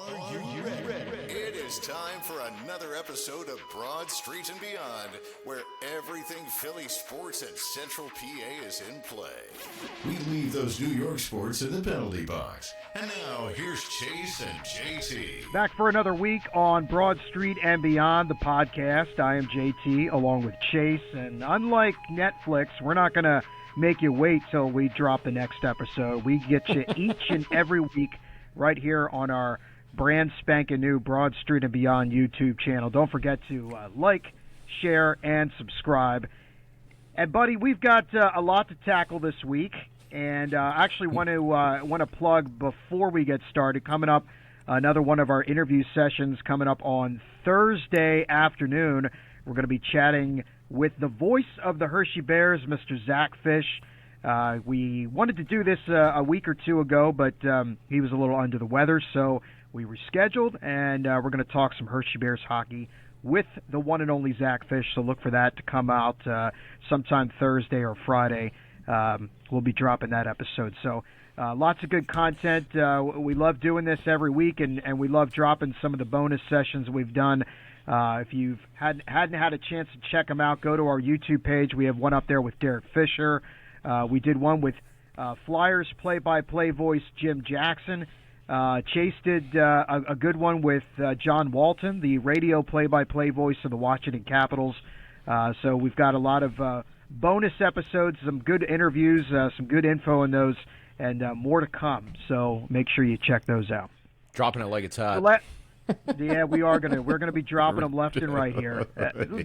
Are you ready? It is time for another episode of Broad Street and Beyond, where everything Philly sports at Central PA is in play. We leave those New York sports in the penalty box. And now, here's Chase and JT. Back for another week on Broad Street and Beyond, the podcast. I am JT along with Chase, and unlike Netflix, we're not going to make you wait till we drop the next episode. We get you each and every week right here on our brand spanking new Broad Street and Beyond YouTube channel. Don't forget to like, share, and subscribe. And buddy, we've got a lot to tackle this week, and I actually want to plug before we get started. Coming up, another one of our interview sessions coming up on Thursday afternoon. We're going to be chatting with the voice of the Hershey Bears, Mr. Zach Fish. We wanted to do this a week or two ago, but he was a little under the weather, so we rescheduled, and we're going to talk some Hershey Bears hockey with the one and only Zach Fish, so look for that to come out sometime Thursday or Friday. We'll be dropping that episode. So lots of good content. We love doing this every week, and we love dropping some of the bonus sessions we've done. If you hadn't had a chance to check them out, go to our YouTube page. We have one up there with Derek Fisher. We did one with Flyers play-by-play voice Jim Jackson. Chase did a good one with John Walton, the radio play-by-play voice of the Washington Capitals. So we've got a lot of bonus episodes, some good interviews, some good info in those, and more to come. So make sure you check those out. Dropping it like it's hot. Yeah, we're gonna be dropping them left and right here.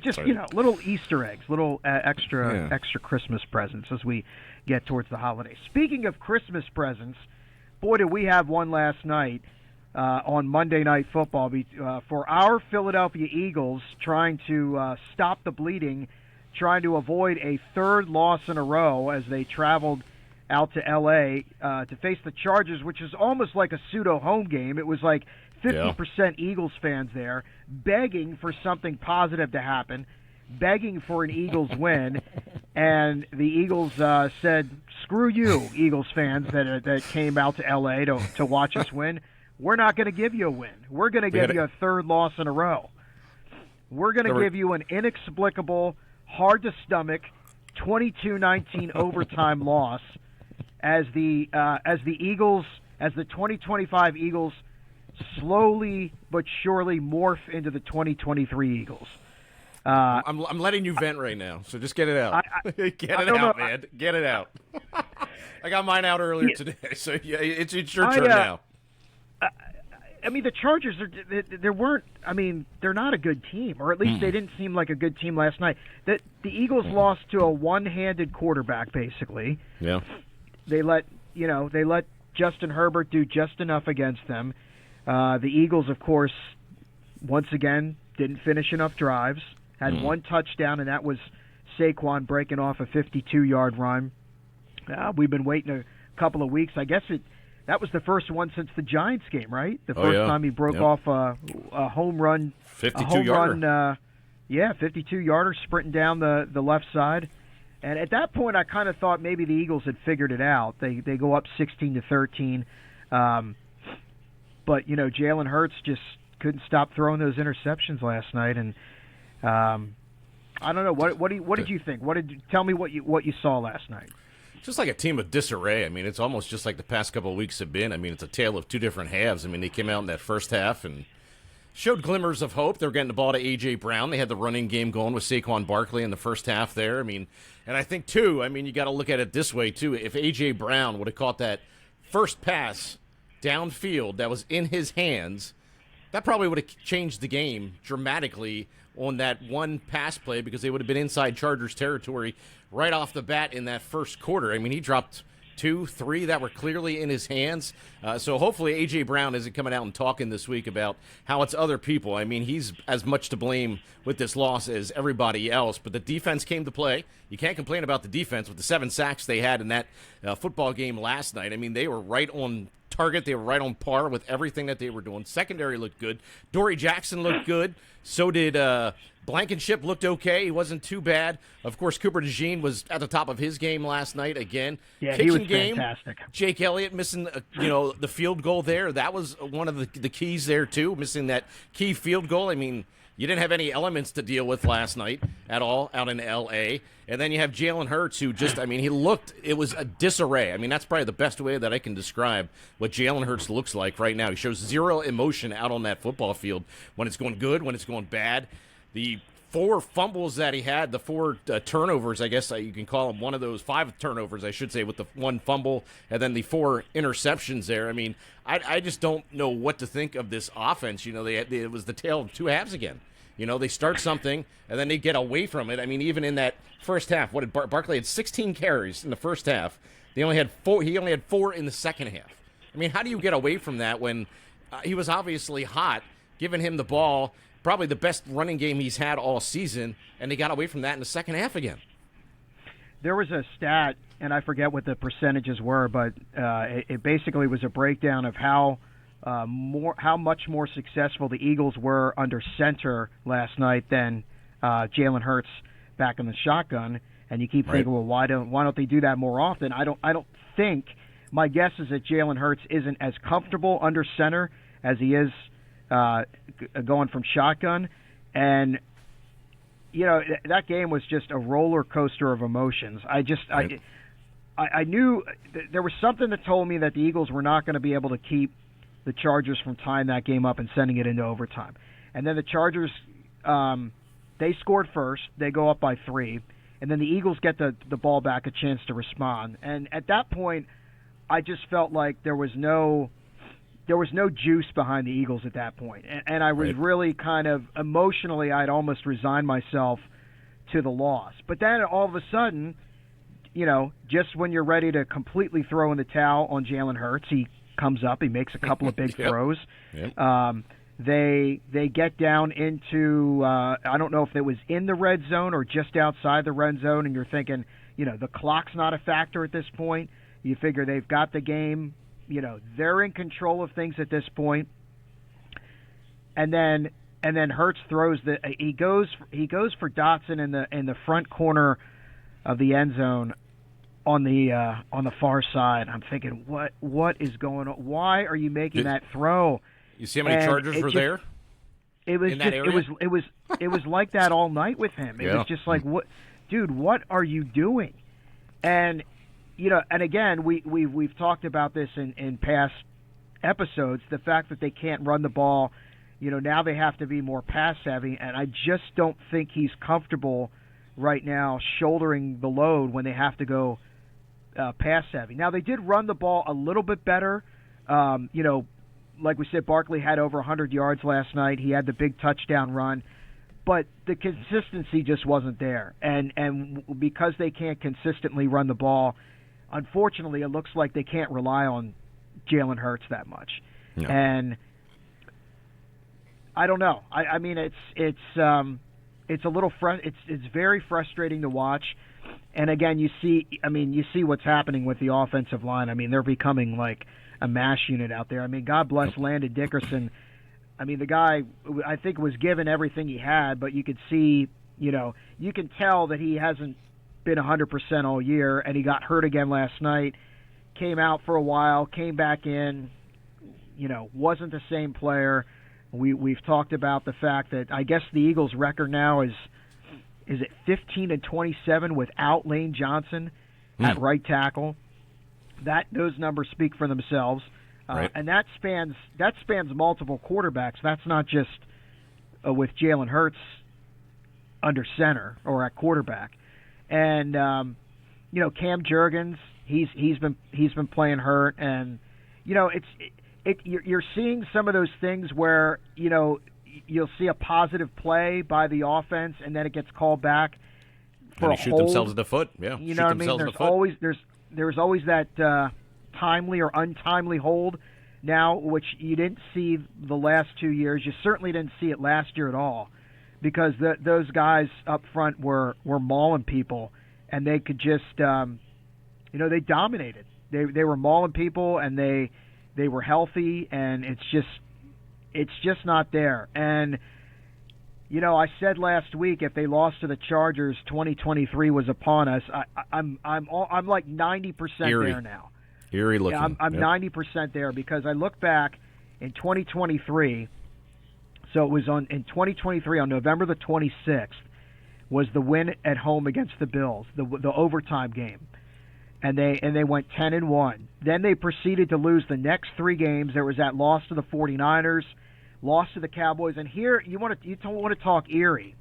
Just little Easter eggs, little extra Christmas presents as we get towards the holidays. Speaking of Christmas presents, boy, did we have one last night on Monday Night Football for our Philadelphia Eagles, trying to stop the bleeding, trying to avoid a third loss in a row as they traveled out to L.A. To face the Chargers, which is almost like a pseudo home game. It was like 50% Eagles fans there, begging for something positive to happen, begging for an Eagles win, and the Eagles said, "Screw you, Eagles fans that came out to L.A. to watch us win. We're not going to give you a win. We're going to give you a third loss in a row. We're going to give you an inexplicable, hard-to-stomach 22-19 overtime loss as the 2025 Eagles slowly but surely morph into the 2023 Eagles." I'm letting you vent right now, so just get it out. Get it out, man. Get it out. I got mine out earlier today, so yeah, it's your turn now. I mean, the Chargers, they're not a good team, or at least they didn't seem like a good team last night. The Eagles lost to a one-handed quarterback, basically. Yeah. They let Justin Herbert do just enough against them. The Eagles, of course, once again, didn't finish enough drives. Had one touchdown, and that was Saquon breaking off a 52-yard run. We've been waiting a couple of weeks. I guess that was the first one since the Giants game, right? The first time he broke off a home run. 52-yarder. 52-yarder sprinting down the left side. And at that point, I kind of thought maybe the Eagles had figured it out. They go up 16-13. But, Jalen Hurts just couldn't stop throwing those interceptions last night. And I don't know. What did you think? Tell me what you saw last night. Just like a team of disarray. I mean, it's almost just like the past couple of weeks have been. I mean, it's a tale of two different halves. I mean, they came out in that first half and showed glimmers of hope. They were getting the ball to A.J. Brown. They had the running game going with Saquon Barkley in the first half there. I mean, and I think, too, you got to look at it this way, too. If A.J. Brown would have caught that first pass downfield that was in his hands, that probably would have changed the game dramatically on that one pass play, because they would have been inside Chargers territory right off the bat in that first quarter. I mean, he dropped 2, 3 that were clearly in his hands. So hopefully A.J. Brown isn't coming out and talking this week about how it's other people. I mean, he's as much to blame with this loss as everybody else. But the defense came to play. You can't complain about the defense with the 7 sacks they had in that football game last night. I mean, they were right on target. They were right on par with everything that they were doing. Secondary looked good. Dory Jackson looked good. So did Blankenship. Looked okay. He wasn't too bad. Of course, Cooper DeJean was at the top of his game last night again. Yeah, Kitchen he was game, fantastic. Jake Elliott missing, the field goal there. That was one of the keys there, too, missing that key field goal. I mean, you didn't have any elements to deal with last night at all out in L.A. And then you have Jalen Hurts, who just, it was a disarray. I mean, that's probably the best way that I can describe what Jalen Hurts looks like right now. He shows zero emotion out on that football field when it's going good, when it's going bad. The 4 fumbles that he had, the 4 turnovers, I guess you can call them, one of those 5 turnovers, I should say, with the 1 fumble and then the 4 interceptions there. I mean, I just don't know what to think of this offense. It was the tale of 2 halves again. They start something, and then they get away from it. I mean, even in that first half, what did Barkley had 16 carries in the first half. He only had 4 in the second half. I mean, how do you get away from that when he was obviously hot, giving him the ball, probably the best running game he's had all season, and they got away from that in the second half again? There was a stat, and I forget what the percentages were, but it basically was a breakdown of how much more successful the Eagles were under center last night than Jalen Hurts back in the shotgun. And you keep thinking, well, why don't they do that more often? I don't think. My guess is that Jalen Hurts isn't as comfortable under center as he is going from shotgun. And that game was just a roller coaster of emotions. I knew there was something that told me that the Eagles were not going to be able to keep the Chargers from tying that game up and sending it into overtime. And then the Chargers, they scored first. They go up by 3. And then the Eagles get the ball back, a chance to respond. And at that point, I just felt like there was no juice behind the Eagles at that point. And I was really kind of emotionally, I'd almost resigned myself to the loss. But then all of a sudden, just when you're ready to completely throw in the towel on Jalen Hurts, he comes up, he makes a couple of big throws. Yep. They get down into, I don't know if it was in the red zone or just outside the red zone, and you're thinking, the clock's not a factor at this point. You figure they've got the game, they're in control of things at this point. And then Hurts throws he goes for Dotson in the front corner of the end zone on the far side. I'm thinking, what is going on? Why are you making that throw? You see how many Chargers were there? It was in that area? it was like that all night with him. It was just like, what, dude? What are you doing? And and again, we've talked about this in past episodes. The fact that they can't run the ball, now they have to be more pass heavy, and I just don't think he's comfortable right now shouldering the load when they have to go pass heavy. Now they did run the ball a little bit better. Like we said, Barkley had over 100 yards last night. He had the big touchdown run, but the consistency just wasn't there. And because they can't consistently run the ball, unfortunately, it looks like they can't rely on Jalen Hurts that much. No. And I don't know. I mean, it's a little it's very frustrating to watch. And again, you see what's happening with the offensive line. I mean, they're becoming like a mash unit out there. I mean, God bless Landon Dickerson. I mean, the guy, I think, was given everything he had, but you could see, you can tell that he hasn't been 100% all year, and he got hurt again last night, came out for a while, came back in, wasn't the same player. We've talked about the fact that I guess the Eagles' record now is it 15-27 without Lane Johnson at right tackle. Those numbers speak for themselves, and that spans multiple quarterbacks. That's not just with Jalen Hurts under center or at quarterback. And Cam Jurgens, he's been playing hurt, and you're seeing some of those things where you'll see a positive play by the offense, and then it gets called back for and a shoot hold. Themselves in the foot. Yeah, you know what I mean. There's always that timely or untimely hold now, which you didn't see the last 2 years. You certainly didn't see it last year at all, because those guys up front were mauling people, and they could just they dominated. They were mauling people, and they they were healthy, and it's just not there. And you know, I said last week if they lost to the Chargers, 2023 was upon us. I'm like 90% there now. Eerie looking. Yeah, I'm 90% there because I look back in 2023. So it was in 2023 on November the 26th was the win at home against the Bills, the overtime game, and they went 10-1. Then they proceeded to lose the next 3 games. There was that loss to the 49ers. Lost to the Cowboys, and here you want to talk eerie.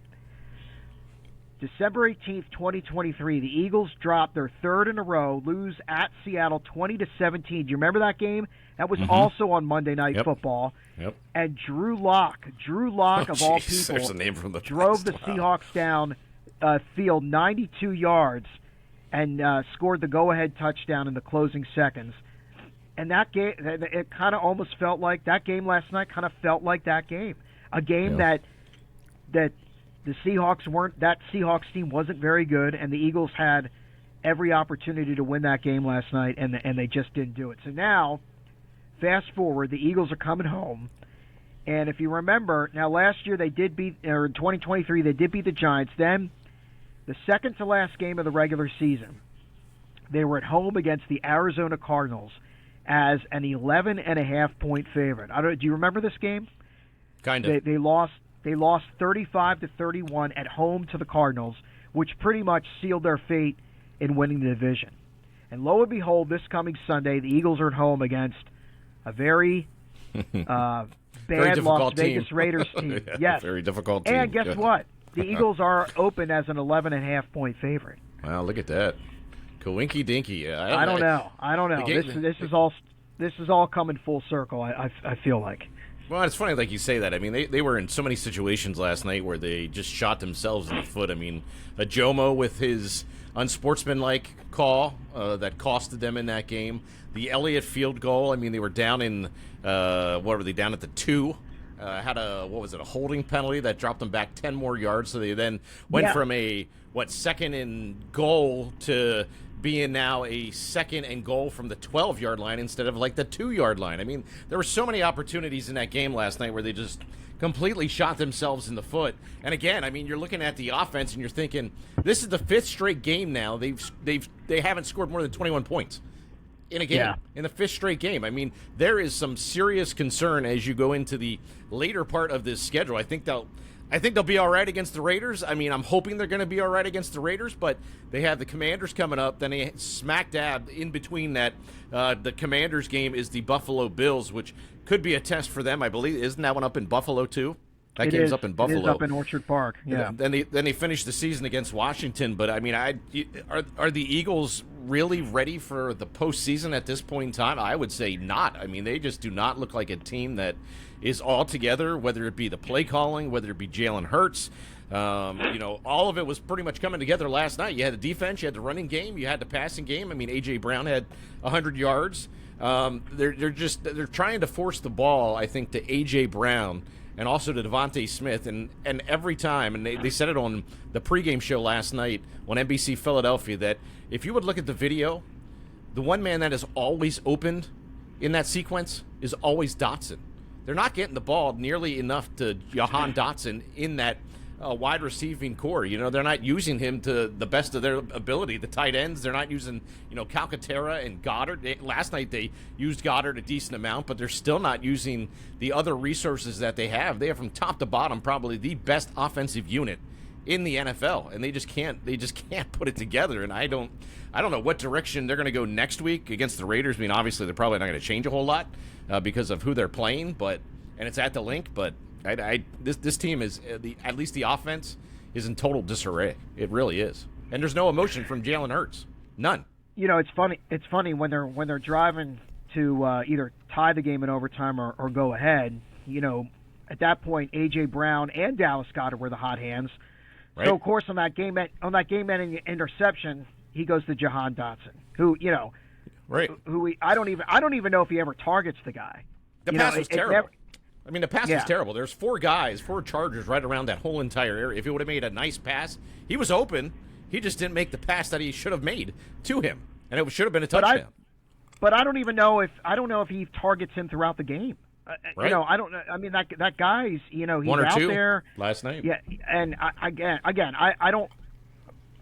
December 18th, 2023, the Eagles dropped their 3rd in a row, lose at Seattle 20-17. Do you remember that game? That was also on Monday Night Football. Yep. And Drew Lock of all people, there's a name from the drove past. the Seahawks down field 92 yards and scored the go-ahead touchdown in the closing seconds. And that game, it kind of almost felt like that game last night. Kind of felt like that game, a game that the Seahawks weren't. That Seahawks team wasn't very good, and the Eagles had every opportunity to win that game last night, and they just didn't do it. So now, fast forward, the Eagles are coming home, and if you remember, now last year they did beat, or in 2023 they did beat the Giants. Then, the second to last game of the regular season, they were at home against the Arizona Cardinals as an 11.5-point favorite. Do you remember this game? Kind of. They lost 35-31 at home to the Cardinals, which pretty much sealed their fate in winning the division. And lo and behold, this coming Sunday, the Eagles are at home against a very bad Las Vegas Raiders team. Yes, very difficult team. And guess what? The Eagles are open as an 11.5-point favorite. Wow, look at that. Coinky dinky. I don't know. This is all coming full circle. I feel like. Well, it's funny, like you say that. I mean, they were in so many situations last night where they just shot themselves in the foot. I mean, a Jomo with his unsportsmanlike call that costed them in that game. The Elliott field goal. I mean, they were down in what were they down at the 2? Had a holding penalty that dropped them back 10 more yards. So they then went from a second and goal to being now a second and goal from the 12-yard line instead of like the 2-yard line. I mean, there were so many opportunities in that game last night where they just completely shot themselves in the foot. And again, I mean, you're looking at the offense and you're thinking, this is the 5th straight game now. They haven't scored more than 21 points in a game, in the 5th straight game. I mean, there is some serious concern as you go into the later part of this schedule. I think they'll be all right against the Raiders. I mean, I'm hoping they're going to be all right against the Raiders, but they have the Commanders coming up. Then they smack dab in between that. The Commanders game is the Buffalo Bills, which could be a test for them, I believe. Isn't that one up in Buffalo, too? That game's up in Buffalo. It is up in Orchard Park, yeah. Then they finish the season against Washington. But, I mean, are the Eagles really ready for the postseason at this point in time? I would say not. I mean, they just do not look like a team that is all together, whether it be the play calling, whether it be Jalen Hurts. All of it was pretty much coming together last night. You had the defense, you had the running game, you had the passing game. I mean, A.J. Brown had 100 yards. They're trying to force the ball, I think, to A.J. Brown and also to Devontae Smith. And every time, and they said it on the pregame show last night on NBC Philadelphia, that if you would look at the video, the one man that is always opened in that sequence is always Dotson. They're not getting the ball nearly enough to Jahan Dotson in that wide receiving core. You know, they're not using him to the best of their ability. The tight ends, they're not using, Calcaterra and Goddard. Last night they used Goddard a decent amount, but they're still not using the other resources that they have. They have from top to bottom probably the best offensive unit in the NFL, and they just can't put it together. And I don't know what direction they're going to go next week against the Raiders. I mean, obviously they're probably not going to change a whole lot because of who they're playing, and it's at the Link. But this team is at least the offense is in total disarray. It really is, and there's no emotion from Jalen Hurts, none. It's funny. It's funny when they're driving to either tie the game in overtime or go ahead. At that point, A.J. Brown and Dallas Goedert were the hot hands. Right. So of course on that game-ending interception, he goes to Jahan Dotson, who right? I don't even know if he ever targets the guy. The pass was terrible. The pass was terrible. There's 4 Chargers right around that whole entire area. If he would have made a nice pass, he was open. He just didn't make the pass that he should have made to him, and it should have been a touchdown. but I don't know if he targets him throughout the game. Right. You know, I don't know. I mean, that guy's, you know, he's One or out two there last night. Yeah, and I don't,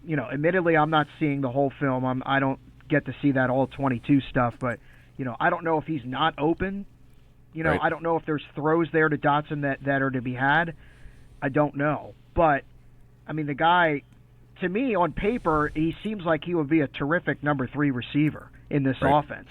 you know, admittedly, I'm not seeing the whole film. I don't get to see that all 22 stuff, but you know, I don't know if he's not open. You know, Right. I don't know if there's throws there to Dotson that are to be had. I don't know, but I mean, the guy, to me, on paper, he seems like he would be a terrific number 3 receiver in this Right. offense.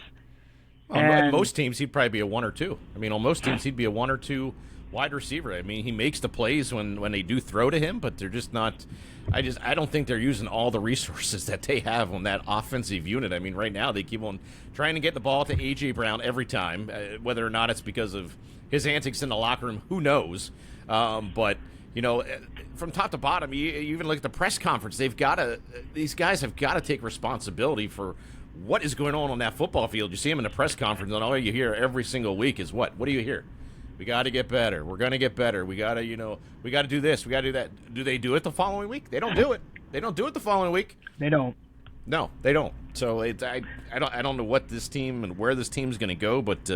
On And- most teams, he'd probably be a 1 or 2. I mean, on most teams, he'd be a 1 or 2 wide receiver. I mean, he makes the plays when they do throw to him, but they're just not. I don't think they're using all the resources that they have on that offensive unit. I mean, right now they keep on trying to get the ball to A.J. Brown every time, whether or not it's because of his antics in the locker room. Who knows? But you know, from top to bottom, you even look at the press conference. These guys have got to take responsibility for what is going on that football field. You see them in the press conference, and all you hear every single week is what? What do you hear? We got to get better. We're going to get better. We got to do this. We got to do that. Do they do it the following week? They don't do it. They don't do it the following week. They don't. No, they don't. So I don't know what this team and where this team's going to go, but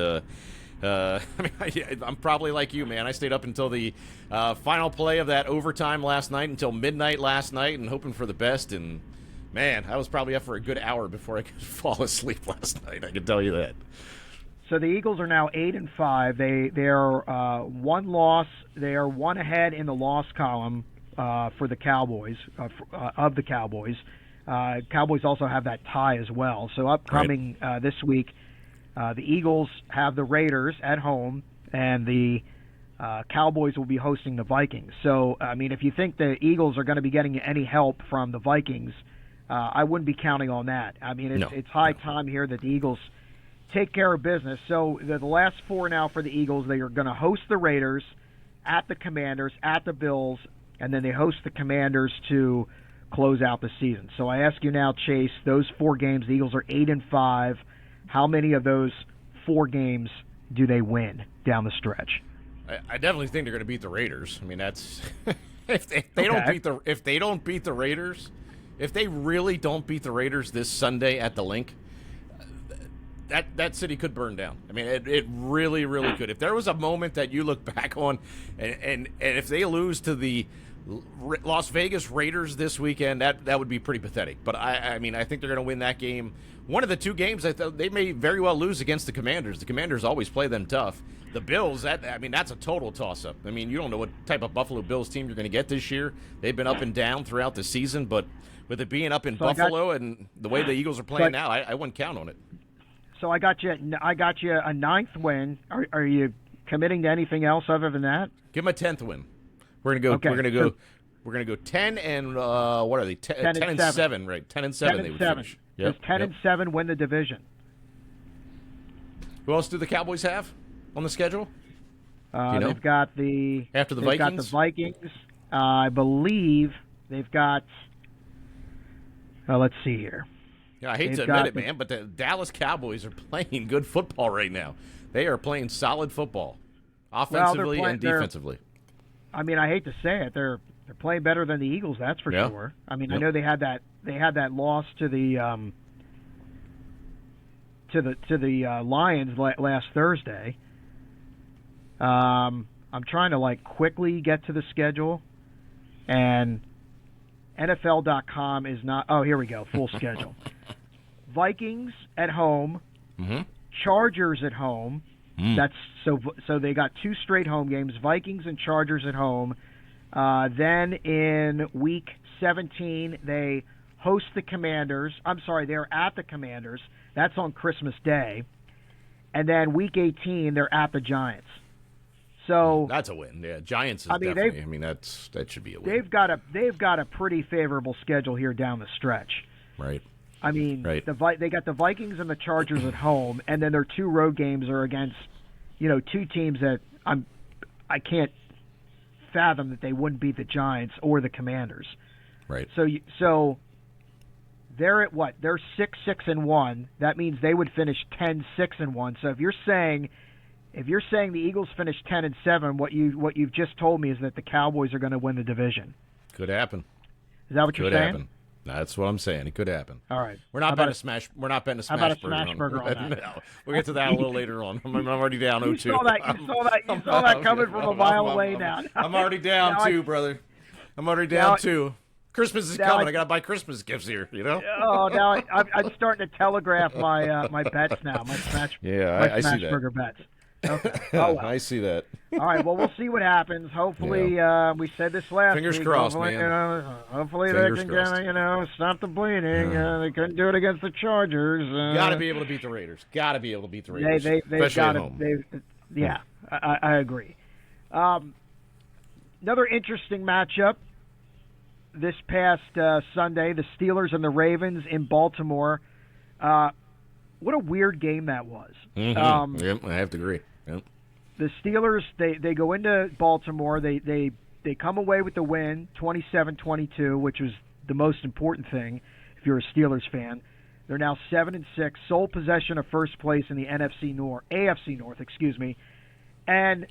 I mean, I'm probably like you, man. I stayed up until the final play of that overtime last night, until midnight last night, and hoping for the best. And man, I was probably up for a good hour before I could fall asleep last night. I can tell you that. So the Eagles are now 8-5. They're one loss. They are one ahead in the loss column for the Cowboys of the Cowboys. Cowboys also have that tie as well. So upcoming this week, the Eagles have the Raiders at home, and the Cowboys will be hosting the Vikings. So I mean, if you think the Eagles are going to be getting any help from the Vikings, I wouldn't be counting on that. I mean, it's high time here that the Eagles take care of business. So the last 4 now for the Eagles, they are going to host the Raiders, at the Commanders, at the Bills, and then they host the Commanders to close out the season. So I ask you now, Chase, those 4 games, the Eagles are 8-5. How many of those 4 games do they win down the stretch? I definitely think they're going to beat the Raiders. I mean, that's if they don't beat the Raiders, if they really don't beat the Raiders this Sunday at the Link, that city could burn down. I mean, it really, really could. If there was a moment that you look back on, and if they lose to the Las Vegas Raiders this weekend, that would be pretty pathetic. But I mean, I think they're going to win that game. One of the 2 games, they may very well lose against the Commanders. The Commanders always play them tough. The Bills, that's a total toss-up. I mean, you don't know what type of Buffalo Bills team you're going to get this year. They've been up and down throughout the season, but with it being up in Buffalo and the way the Eagles are playing now, I wouldn't count on it. So I got you a 9th win. Are you committing to anything else other than that? Give them a 10th win. We're gonna go. Okay. We're gonna go 10 and what are they? 10 and 7, right? 10 and 7. They would finish. Does 10 and 7 win the division? Who else do the Cowboys have on the schedule? They've got the after the Vikings. Got the Vikings. I believe they've got. Let's see here. Yeah, I hate to admit it, man, but the Dallas Cowboys are playing good football right now. They are playing solid football, offensively and defensively. I mean, I hate to say it, they're playing better than the Eagles. That's for sure. I mean, I know they had that loss to the Lions last Thursday. I'm trying to quickly get to the schedule, and NFL.com is not. Oh, here we go. Full schedule. Vikings at home. Mm-hmm. Chargers at home. That's so they got 2 straight home games. Vikings and Chargers at home. Then in week 17 they host the Commanders. I'm sorry, they're at the Commanders. That's on Christmas Day. And then week 18 they're at the Giants. So that's a win. Yeah, Giants is definitely. I mean, that should be a win. They've got a pretty favorable schedule here down the stretch. Right. I mean, they got the Vikings and the Chargers at home, and then their 2 road games are against, 2 teams that I can't fathom that they wouldn't beat the Giants or the Commanders. Right. So they're at what? They're 6-6-1. That means they would finish 10-6-1. So if you're saying the Eagles finish 10-7, what you've just told me is that the Cowboys are going to win the division. Could happen. Is that what you're saying? Happen. That's what I'm saying. It could happen. All right. We're not betting a smash. We're not betting a smash about a burger. smash burger on that? No, we'll get to that a little later on. I'm already down 0-2. You saw that coming from a mile away now. I'm already down 2, brother. I'm already down 2. Christmas is coming. I got to buy Christmas gifts here, you know? Oh, now I'm starting to telegraph my bets now, my smash I see that. burger bets. Okay. Oh, well. I see that. All right, well, we'll see what happens. Hopefully, we said this last Fingers week. crossed, hopefully, man. Hopefully Fingers they can crossed. stop the bleeding. They couldn't do it against the Chargers. Got to be able to beat the Raiders. Got to be able to beat the Raiders. They've especially got at home. I agree. Another interesting matchup this past Sunday, the Steelers and the Ravens in Baltimore. What a weird game that was. Mm-hmm. Yep, I have to agree. Yep. The Steelers, they go into Baltimore. They come away with the win, 27-22, which was the most important thing if you're a Steelers fan. They're now 7-6, sole possession of first place in the AFC North, and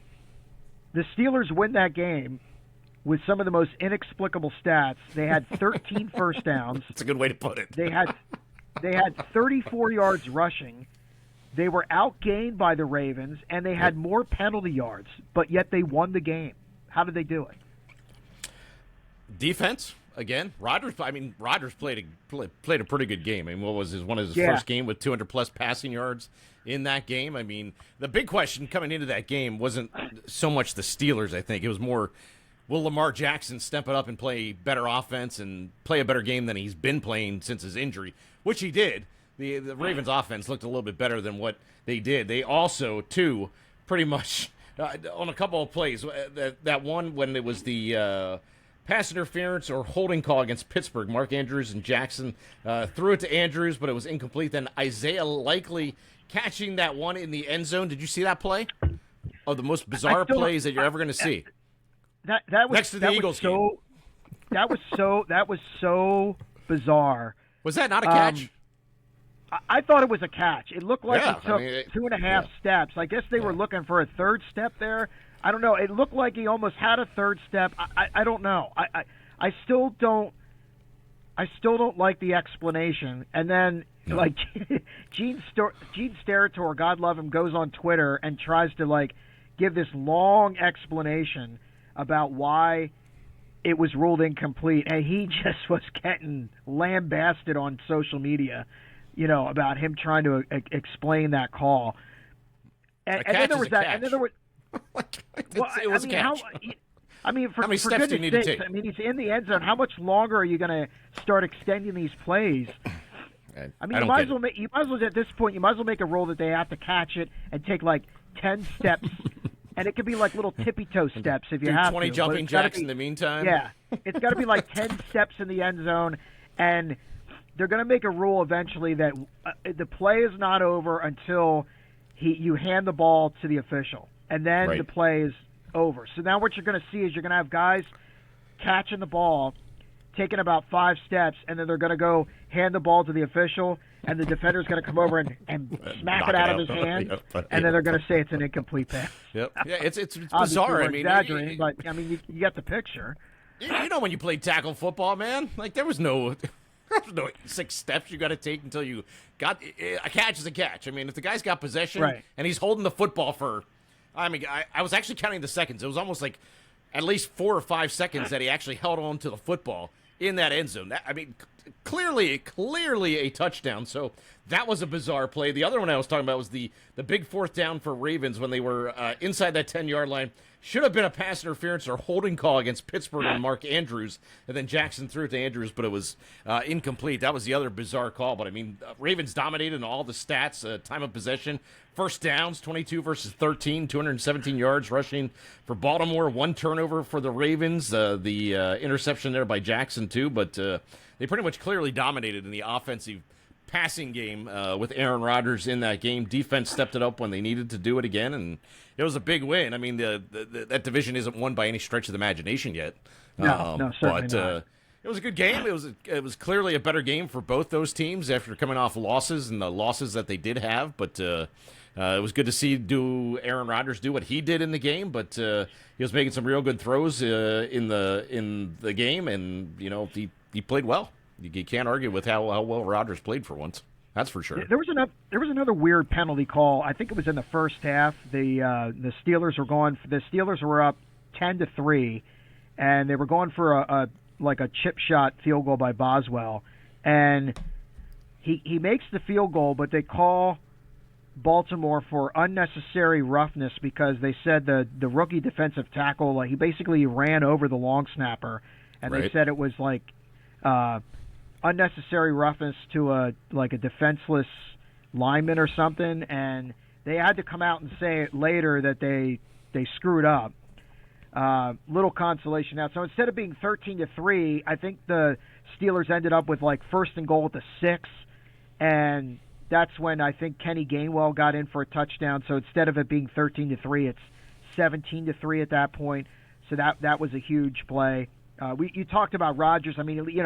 the Steelers win that game with some of the most inexplicable stats. They had 13 first downs. That's a good way to put it. They had 34 yards rushing. They were outgained by the Ravens, and they had more penalty yards, but yet they won the game. How did they do it? Defense again. Rodgers played a pretty good game. I mean, what was his first game with 200+ passing yards in that game? I mean, the big question coming into that game wasn't so much the Steelers. I think it was more, will Lamar Jackson step it up and play better offense and play a better game than he's been playing since his injury, which he did. The Ravens offense looked a little bit better than what they did. They also, too, pretty much on a couple of plays, that one when it was the pass interference or holding call against Pittsburgh, Mark Andrews and Jackson threw it to Andrews, but it was incomplete. Then Isaiah Likely catching that one in the end zone. Did you see that play? Oh, the most bizarre plays that you're ever going to see. That was next to the Eagles game. That was so bizarre. Was that not a catch? I thought it was a catch. It looked like Yeah, he took 2.5 steps. I guess they were looking for a third step there. I don't know. It looked like he almost had a third step. I don't know. I still don't like the explanation. And then like Gene Steratore, God love him, goes on Twitter and tries to give this long explanation about why it was ruled incomplete, and he just was getting lambasted on social media, about him trying to explain that call. And then there was that. And then there was. It was a catch. How many steps do you need to take? I mean, he's in the end zone. How much longer are you going to start extending these plays? You might as well at this point. You might as well make a rule that they have to catch it and take 10 steps. And it could be little tippy-toe steps if you have 20 to. jumping jacks in the meantime. Yeah. It's got to be 10 steps in the end zone. And they're going to make a rule eventually that the play is not over until you hand the ball to the official. And then the play is over. So now what you're going to see is you're going to have guys catching the ball, taking about 5 steps, and then they're going to go hand the ball to the official, and the defender's going to come over and smack it out of his hand, and then they're going to say it's an incomplete pass. Yep. Yeah, it's bizarre. I mean, exaggerating, but you get the picture. You know when you played tackle football, man? There was no 6 steps you got to take until you got a catch is a catch. I mean, if the guy's got possession and he's holding the football for, I was actually counting the seconds. It was almost at least 4 or 5 seconds that he actually held on to the football in that end zone. Clearly a touchdown. So that was a bizarre play. The other one I was talking about was the big 4th down for Ravens when they were inside that 10-yard line. Should have been a pass interference or holding call against Pittsburgh and Mark Andrews, and then Jackson threw it to Andrews, but it was incomplete. That was the other bizarre call. But Ravens dominated in all the stats: time of possession, first downs, 22 versus 13, 217 yards rushing for Baltimore, 1 turnover for the Ravens. The interception there by Jackson too, but they pretty much clearly dominated in the offensive passing game with Aaron Rodgers in that game. Defense stepped it up when they needed to do it again, and it was a big win. I mean, that division isn't won by any stretch of the imagination yet. No, certainly not. It was a good game. It was clearly a better game for both those teams after coming off losses and the losses that they did have. But it was good to see Aaron Rodgers do what he did in the game. But he was making some real good throws in the game, and he played well. You can't argue with how well Rodgers played for once. That's for sure. There was another weird penalty call. I think it was in the first half. The Steelers were up 10-3, and they were going for a chip shot field goal by Boswell, and he makes the field goal, but they call Baltimore for unnecessary roughness because they said the rookie defensive tackle, he basically ran over the long snapper, and they said it was unnecessary roughness to a defenseless lineman or something, and they had to come out and say it later that they screwed up. Little consolation now. So instead of being 13-3, I think the Steelers ended up with first and goal at the 6, and that's when I think Kenny Gainwell got in for a touchdown. So instead of it being 13-3, it's 17-3 at that point. So that was a huge play. You talked about Rodgers. I mean, he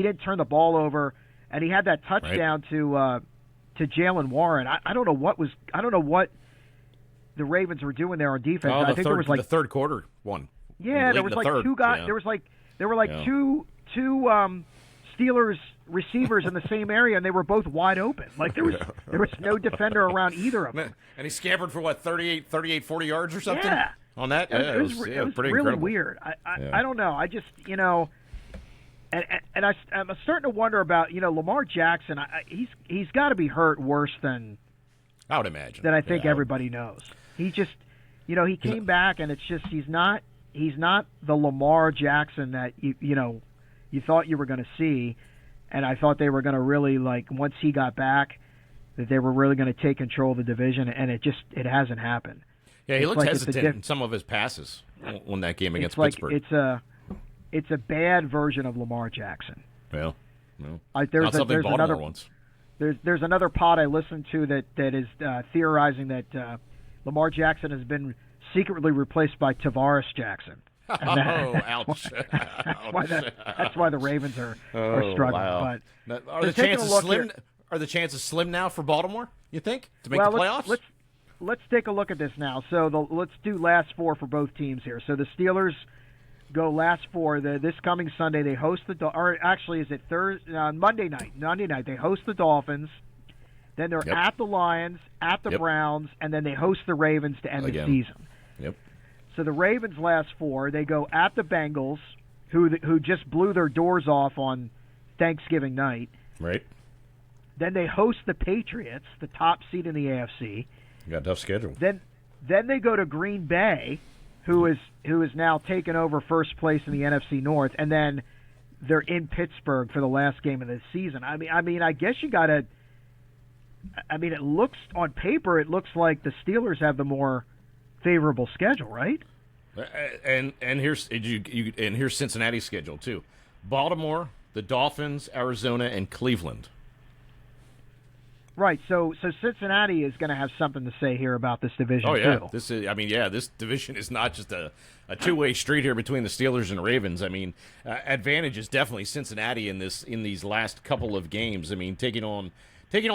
didn't turn the ball over, and he had that touchdown to Jaylen Warren. I don't know what the Ravens were doing there on defense. I think there was the third quarter one. Yeah, there was two guys. Yeah. There were two Steelers receivers in the same area, and they were both wide open. There was no defender around either of them. And he scampered for 38, 40 yards or something? Yeah. On that? It was pretty really incredible. weird. I don't know. I just, and I'm starting to wonder about, Lamar Jackson. He's got to be hurt worse than I would imagine. Than I think everybody knows. He just, he came back, and it's just he's not the Lamar Jackson that you thought you were going to see, and I thought they were going to really once he got back, that they were really going to take control of the division, and it hasn't happened. Yeah, he looked hesitant in some of his passes when that game against Pittsburgh. It's a bad version of Lamar Jackson. Well, no. There's Baltimore wants. There's another pod I listened to that is theorizing that Lamar Jackson has been secretly replaced by Tavares Jackson. Ouch! That's why the Ravens are struggling. Wow. But are the chances slim? Are the chances slim now for Baltimore? You think to make the playoffs? Let's take a look at this now. So let's do last four for both teams here. So the Steelers go last four. This coming Sunday they host Monday night? Monday night they host the Dolphins. Then they're at the Lions, at the Browns, and then they host the Ravens to end the season. Yep. So the Ravens last four. They go at the Bengals, who just blew their doors off on Thanksgiving night. Right. Then they host the Patriots, the top seed in the AFC. You got a tough schedule. Then they go to Green Bay, who is now taken over first place in the NFC North, and then they're in Pittsburgh for the last game of the season. I mean, I guess you got to. I mean, it looks on paper, it looks like the Steelers have the more favorable schedule, right? And here's Cincinnati's schedule too: Baltimore, the Dolphins, Arizona, and Cleveland. Right, so Cincinnati is going to have something to say here about this division. Oh yeah, too. This division is not just a two-way street here between the Steelers and Ravens. I mean, advantage is definitely Cincinnati in these last couple of games. I mean, taking on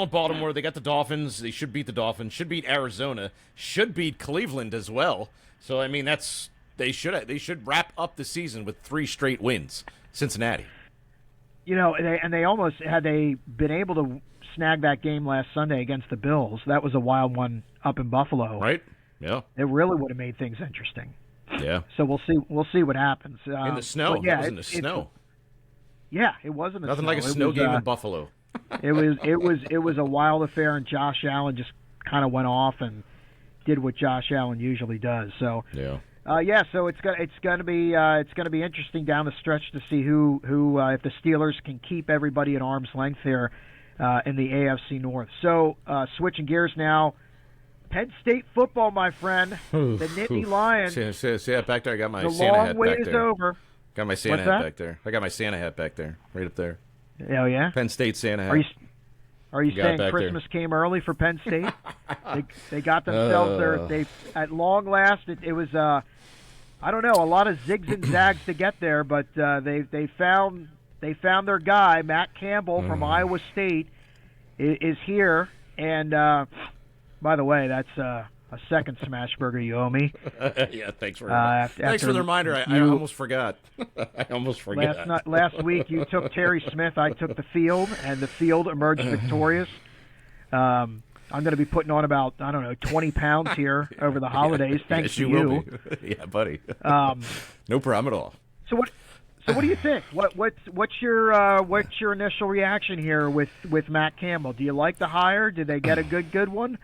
Baltimore, they got the Dolphins. They should beat the Dolphins. Should beat Arizona. Should beat Cleveland as well. So I mean, they should wrap up the season with 3 straight wins. Cincinnati. They almost had they been able to snag that game last Sunday against the Bills. That was a wild one up in Buffalo. Right? Yeah. It really would have made things interesting. Yeah. So we'll see what happens. In the snow. Yeah, that was in the snow. Yeah, it was in the Nothing snow. like a snow game in Buffalo. It was a wild affair, and Josh Allen just kind of went off and did what Josh Allen usually does. So yeah. So it's gonna be interesting down the stretch to see who if the Steelers can keep everybody at arm's length there in the AFC North. So switching gears now, Penn State football, my friend, the Nittany Lions. See that back there? I got my the Santa long hat wait back is there. over. Got my Santa hat back there. I got my Santa hat back there, right up there. Oh yeah. Penn State Santa hat. Are you saying Christmas came early for Penn State? they got themselves there. They at long last it was I don't know, a lot of zigs and zags to get there, but they found their guy. Matt Campbell from Iowa State is here, and by the way, that's a second smash burger you owe me. Yeah, thanks very much. Thanks for the reminder. I almost forgot. I almost forgot. Last week you took Terry Smith. I took the field, and the field emerged victorious. I'm going to be putting on about 20 pounds here over the holidays. Thanks to you. Yeah, buddy. No problem at all. So what do you think? What's your initial reaction here with Matt Campbell? Do you like the hire? Did they get a good one?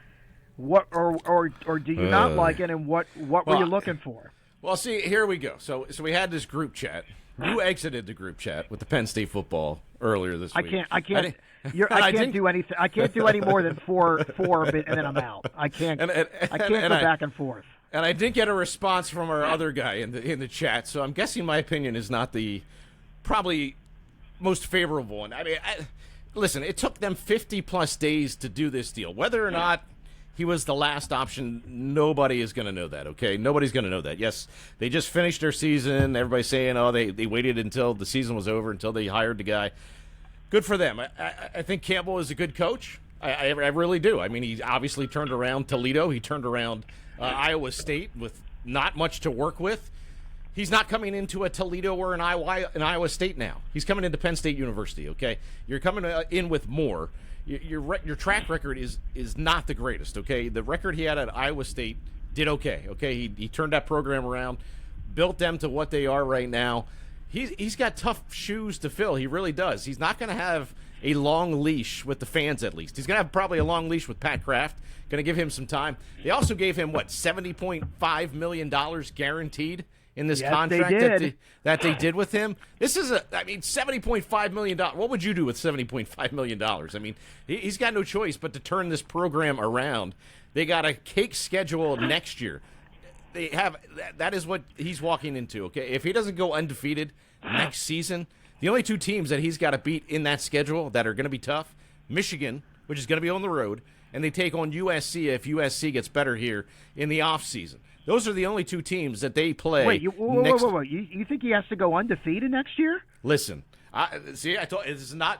What or do you not like it? And what were you looking for? Well, see, here we go. So we had this group chat. You exited the group chat with the Penn State football earlier this week. I can't do anything. I can't do any more than four, and then I'm out. I can't go back and forth. And I didn't get a response from our other guy in the chat, so I'm guessing my opinion is not the probably most favorable one. I mean, listen, it took them 50-plus days to do this deal. Whether or not he was the last option, nobody is going to know that, okay? Nobody's going to know that. Yes, they just finished their season. Everybody's saying, they waited until the season was over, until they hired the guy. Good for them. I think Campbell is a good coach. I really do. I mean, he obviously turned around Toledo. He turned around Iowa State with not much to work with. He's not coming into a Toledo or an Iowa State now. He's coming into Penn State University, okay? You're coming in with more. Your track record is not the greatest, okay? The record he had at Iowa State did okay? He turned that program around, built them to what they are right now. He's got tough shoes to fill. He really does. He's not going to have a long leash with the fans, at least. He's going to have probably a long leash with Pat Kraft. Going to give him some time. They also gave him, $70.5 million guaranteed in this contract that they did with him. This is $70.5 million. What would you do with $70.5 million? I mean, he's got no choice but to turn this program around. They got a cake schedule next year. They have that is what he's walking into, okay? If he doesn't go undefeated next season, the only two teams that he's got to beat in that schedule that are going to be tough, Michigan, which is going to be on the road, and they take on USC if USC gets better here in the offseason. Those are the only two teams that they play. Wait, you think he has to go undefeated next year? Listen, I told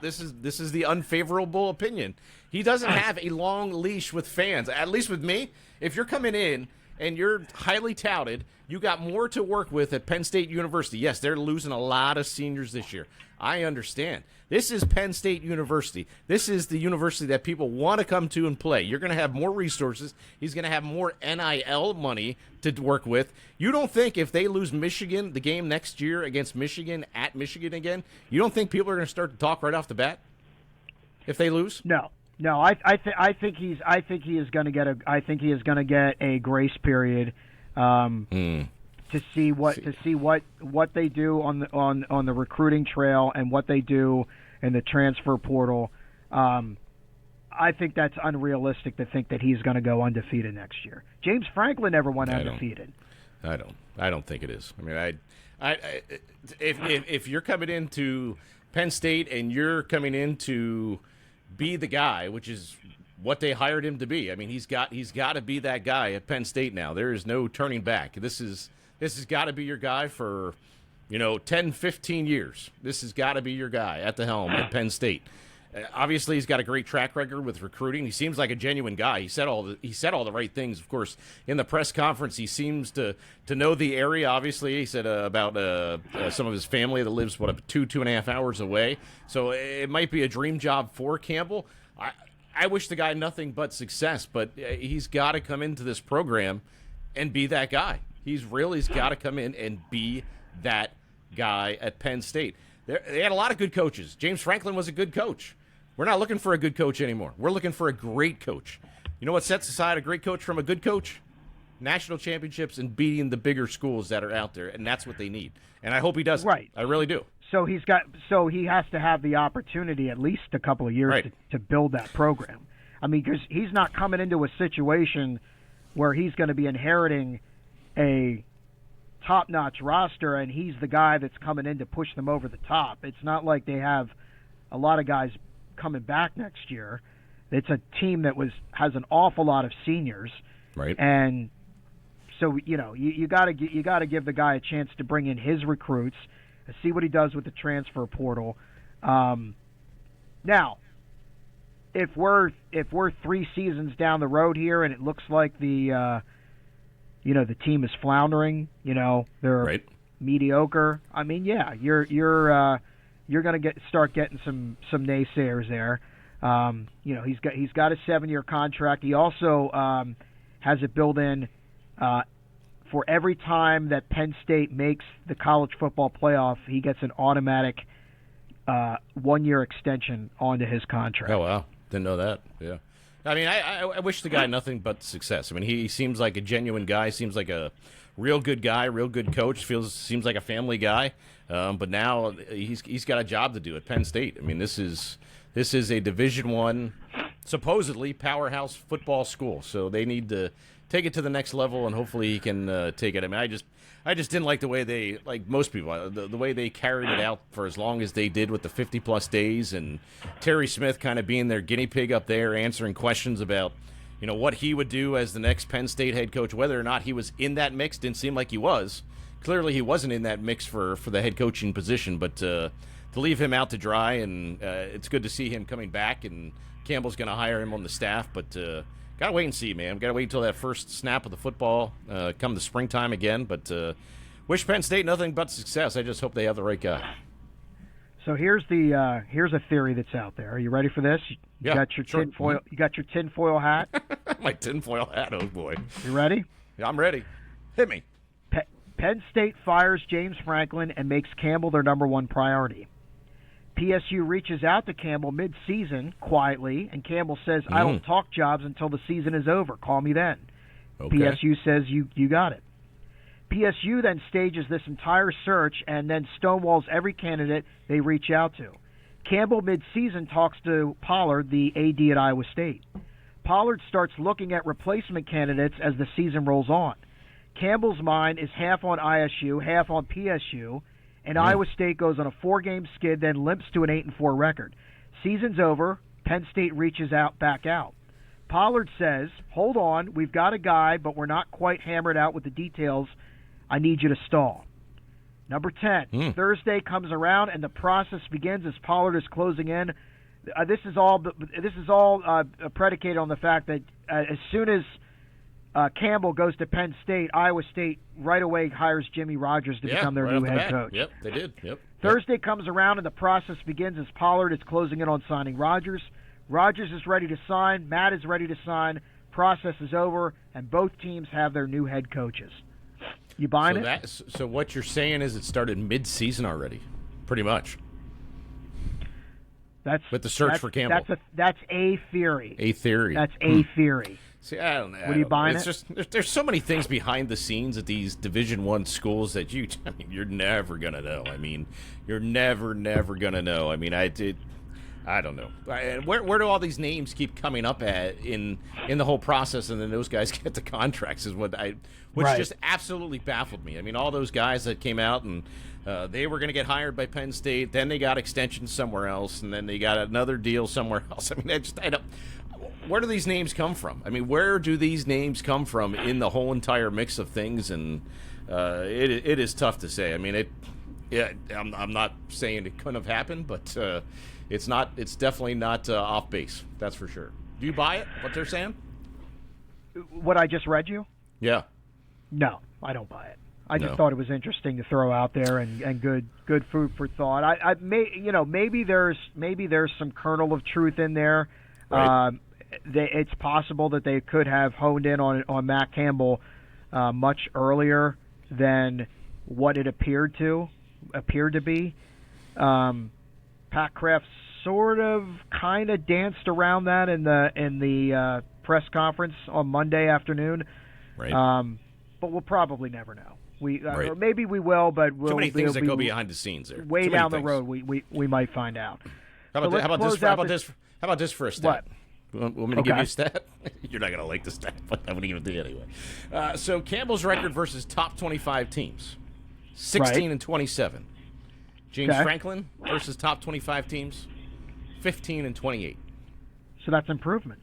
this is the unfavorable opinion. He doesn't have a long leash with fans. At least with me, if you're coming in and you're highly touted, you got more to work with at Penn State University. Yes, they're losing a lot of seniors this year. I understand. This is Penn State University. This is the university that people want to come to and play. You're going to have more resources. He's going to have more NIL money to work with. You don't think if they lose Michigan, the game next year against Michigan, at Michigan again, you don't think people are going to start to talk right off the bat if they lose? No. I think he is going to get a grace period to see what they do on the recruiting trail and what they do in the transfer portal. I think that's unrealistic to think that he's going to go undefeated next year. James Franklin never went undefeated. I don't think it is. I mean, if you're coming into Penn State and you're coming in to be the guy, which is what they hired him to be. I mean, he's got to be that guy at Penn State now. There is no turning back. This has got to be your guy for 10, 15 years. This has got to be your guy at the helm at Penn State. Obviously, he's got a great track record with recruiting. He seems like a genuine guy. He said all the right things. Of course, in the press conference, he seems to know the area. Obviously, he said about some of his family that lives 2.5 hours away. So it might be a dream job for Campbell. I wish the guy nothing but success, but he's got to come into this program and be that guy. He's got to come in and be that guy at Penn State. They had a lot of good coaches. James Franklin was a good coach. We're not looking for a good coach anymore. We're looking for a great coach. You know what sets aside a great coach from a good coach? National championships and beating the bigger schools that are out there, and that's what they need. And I hope he does. Right. I really do. So he has to have the opportunity at least a couple of years to build that program. I mean, because he's not coming into a situation where he's going to be inheriting a top-notch roster and he's the guy that's coming in to push them over the top. It's not like they have a lot of guys coming back next year. It's a team that has an awful lot of seniors. Right. And so, you got to give the guy a chance to bring in his recruits, see what he does with the transfer portal. Now, if we're 3 seasons down the road here and it looks like the the team is floundering, they're Right. mediocre. I mean, yeah, you're going to start getting some naysayers there. He's got a 7-year contract. He also has it built in for every time that Penn State makes the college football playoff, he gets an automatic 1-year extension onto his contract. Oh, wow. Didn't know that. Yeah. I mean, I wish the guy nothing but success. I mean, he seems like a genuine guy, seems like a real good guy, real good coach, seems like a family guy. But now he's got a job to do at Penn State. I mean, this is a Division I, supposedly powerhouse football school. So they need to take it to the next level, and hopefully he can take it. I mean, I just didn't like the way they, like most people, the way they carried it out for as long as they did with the 50-plus days, and Terry Smith kind of being their guinea pig up there, answering questions about, what he would do as the next Penn State head coach. Whether or not he was in that mix didn't seem like he was. Clearly he wasn't in that mix for the head coaching position, but to leave him out to dry, and it's good to see him coming back, and Campbell's going to hire him on the staff, but got to wait and see, man. Got to wait until that first snap of the football come the springtime again, but wish Penn State nothing but success. I just hope they have the right guy. So here's a theory that's out there. Are you ready for this? You got your tinfoil. You got your tinfoil hat. My tinfoil hat, oh boy. You ready? Yeah, I'm ready. Hit me. Penn State fires James Franklin and makes Campbell their number 1 priority. PSU reaches out to Campbell mid-season quietly, and Campbell says, "I don't talk jobs until the season is over. Call me then." Okay. PSU says, "You got it." PSU then stages this entire search and then stonewalls every candidate they reach out to. Campbell mid-season talks to Pollard, the AD at Iowa State. Pollard starts looking at replacement candidates as the season rolls on. Campbell's mind is half on ISU, half on PSU, and Iowa State goes on a 4-game skid, then limps to an 8-4 record. Season's over. Penn State reaches out back out. Pollard says, "Hold on, we've got a guy, but we're not quite hammered out with the details. I need you to stall." Number 10, Thursday comes around, and the process begins as Pollard is closing in. This is all predicated on the fact that as soon as Campbell goes to Penn State, Iowa State right away hires Jimmy Rogers to become their new head coach. Yep, they did. Yep. Thursday comes around, and the process begins as Pollard is closing in on signing Rogers. Rogers is ready to sign. Matt is ready to sign. Process is over, and both teams have their new head coaches. You buying it? So what you're saying is it started mid-season already, pretty much. With the search for Campbell. That's a theory. A theory. That's a theory. See, I don't know. What are you buying it's just there's so many things behind the scenes at these Division I schools that you're never gonna know. I mean, you're never gonna know. I mean, I don't know. Where do all these names keep coming up at in the whole process, and then those guys get the contracts which just absolutely baffled me. I mean, all those guys that came out and they were going to get hired by Penn State, then they got extensions somewhere else, and then they got another deal somewhere else. I mean, I don't. Where do these names come from? I mean, where do these names come from in the whole entire mix of things? And it is tough to say. I mean, I'm not saying it couldn't have happened, but it's not. It's definitely not off base. That's for sure. Do you buy it? What they're saying? What I just read you? Yeah. No, I don't buy it. I just thought it was interesting to throw out there and good food for thought. Maybe there's some kernel of truth in there. Right. It's possible that they could have honed in on Matt Campbell much earlier than what it appeared to be. Pat Kraft sort of kind of danced around that in the press conference on Monday afternoon. Right. But we'll probably never know. Right. Or maybe we will, but so many things that go behind the scenes there. Way down the road, we might find out. How about this for a stat? What? Want me to give you a stat? You're not going to like the stat, but I'm going to give it to you anyway. So Campbell's record versus top 25 teams, 16-27. James Franklin versus top 25 teams, 15-28. So that's improvement.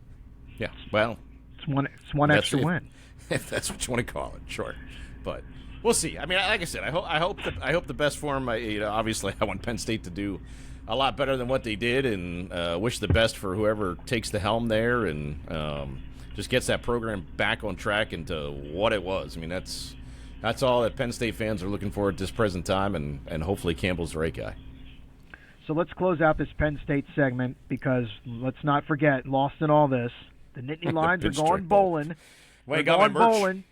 Yeah, well, it's one extra win. If that's what you want to call it, sure. But we'll see. I mean, like I said, I hope the best for him. Obviously, I want Penn State to do a lot better than what they did, and wish the best for whoever takes the helm there and just gets that program back on track into what it was. I mean, that's all that Penn State fans are looking for at this present time, and hopefully Campbell's the right guy. So let's close out this Penn State segment because let's not forget, lost in all this, the Nittany Lions are going bowling. They're going bowling.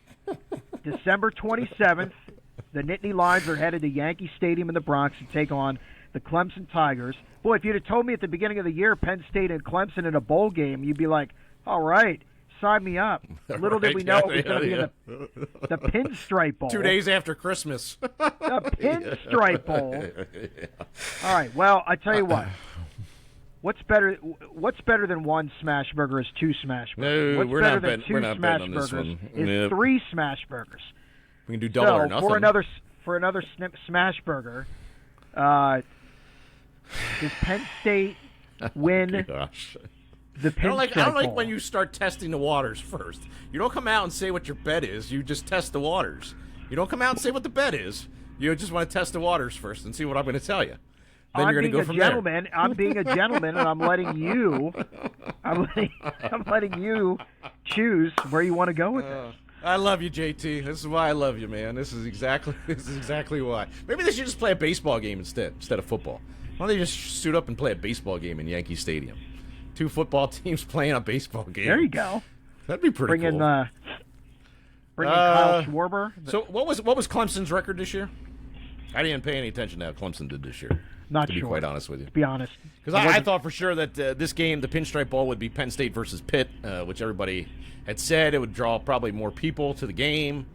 December 27th, the Nittany Lions are headed to Yankee Stadium in the Bronx to take on the Clemson Tigers. Boy, if you'd have told me at the beginning of the year Penn State and Clemson in a bowl game, you'd be like, all right, sign me up. Little did we know it was going to be in the Pinstripe Bowl. 2 days after Christmas. The Pinstripe Bowl. All right, well, I tell you what. What's better than one smash burger is two smash burgers. No, What's we're better not than betting. two We're not smash betting on this burgers one. is Yep. 3 smash burgers. We can do double or nothing. For another smash burger, does Penn State win Gosh. the Pinstripe I don't like Bowl? when you start testing the waters first. You don't come out and say what your bet is. You just test the waters. You don't come out and say what the bet is. You just want to test the waters first and see what I'm going to tell you. Then I'm you're going to being go from a gentleman. there. I'm being a gentleman, and I'm letting you choose where you want to go with this. I love you, JT. This is why I love you, man. This is exactly why. Maybe they should just play a baseball game instead of football. Why don't they just suit up and play a baseball game in Yankee Stadium? 2 football teams playing a baseball game. There you go. That'd be pretty Bring cool. in Kyle Schwarber. So what was Clemson's record this year? I didn't pay any attention to how Clemson did this year. Not to sure. be quite honest with you. To be honest. Because I thought for sure that this game, the Pinstripe Bowl, would be Penn State versus Pitt, which everybody had said it would draw probably more people to the game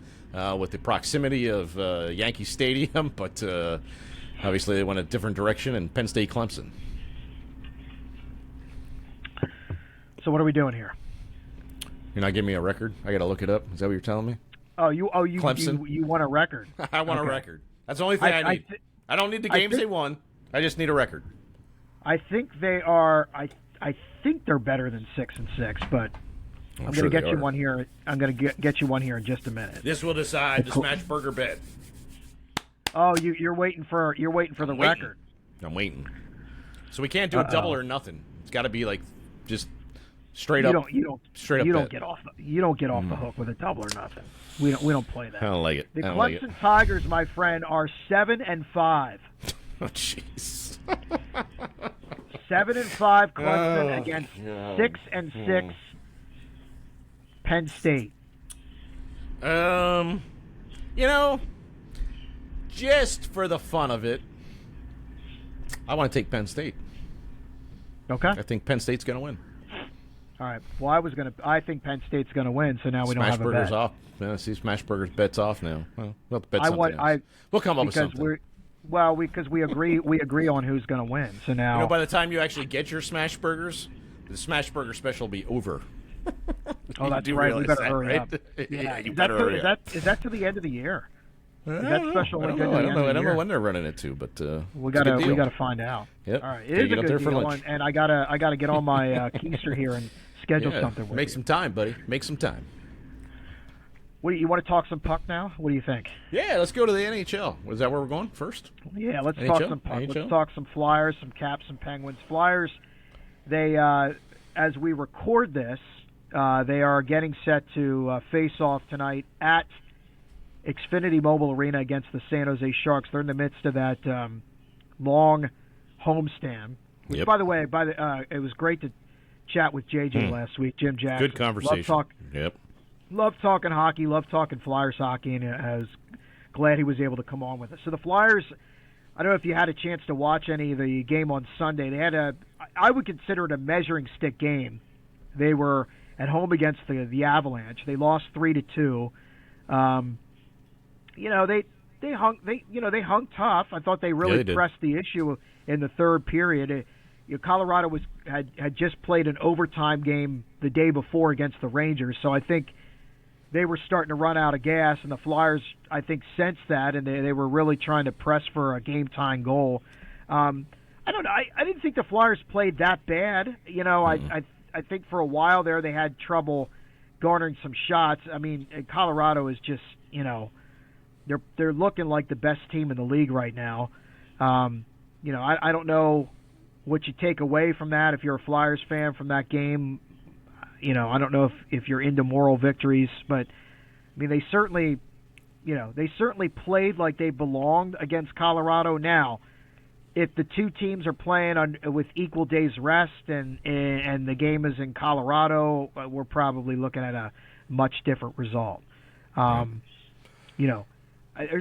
with the proximity of Yankee Stadium. But obviously they went a different direction, and Penn State Clemson. So what are we doing here? You're not giving me a record? I got to look it up. Is that what you're telling me? You Clemson? you want a record? I want a record. That's the only thing I need. I don't need the games they won. I just need a record. I think they are. I think they're better than 6-6, but I'm going to get you one here. I'm going to get you one here in just a minute. This will decide the smash burger bet. Oh, you're waiting for the record. I'm waiting. So we can't do a double or nothing. It's got to be like just straight up. You don't get off the hook with a double or nothing. We don't play that. I don't like it. The I don't like Clemson Tigers, my friend, are 7-5. Oh, jeez. 7-5 Clemson against 6-6 Penn State. Just for the fun of it, I want to take Penn State. Okay. I think Penn State's going to win. All right. Well, I think Penn State's going to win, so now we don't have a bet. Smashburger's off. Yeah, see, Smashburger's bet's off now. Well, we'll bet something else. We'll come up with something. Because we agree on who's going to win. So now, by the time you actually get your Smashburgers, the Smashburger special will be over. Oh, that's right. We better hurry up. Yeah, you better hurry up. Is that to the end of the year? I don't know when they're running it to, but we gotta find out. Yep. All right, it is a good deal, and I gotta get on my keister here and schedule something. Make some time, buddy. Make some time. What you want to talk some puck now? What do you think? Yeah, let's go to the NHL. Was that where we're going first? Yeah, let's NHL? talk some puck. NHL? Let's talk some Flyers, some Caps, some Penguins. Flyers, they as we record this, they are getting set to face off tonight at Xfinity Mobile Arena against the San Jose Sharks. They're in the midst of that long homestand. Which, Yep. by the way, it was great to chat with JJ last week. Jim Jackson. Good conversation. Love talking hockey. Love talking Flyers hockey, and I was glad he was able to come on with us. So the Flyers, I don't know if you had a chance to watch any of the game on Sunday. They had I would consider it a measuring stick game. They were at home against the Avalanche. They lost 3-2. They hung tough. I thought they really pressed the issue in the third period. Colorado had just played an overtime game the day before against the Rangers, so I think they were starting to run out of gas, and the Flyers, I think, sensed that, and they were really trying to press for a game-tying goal. I don't know. I didn't think the Flyers played that bad. I think for a while there they had trouble garnering some shots. I mean, Colorado is just, they're looking like the best team in the league right now. I don't know what you take away from that if you're a Flyers fan from that game. I don't know if you're into moral victories, but I mean they certainly played like they belonged against Colorado. Now, if the two teams are playing with equal days rest and the game is in Colorado, we're probably looking at a much different result. There's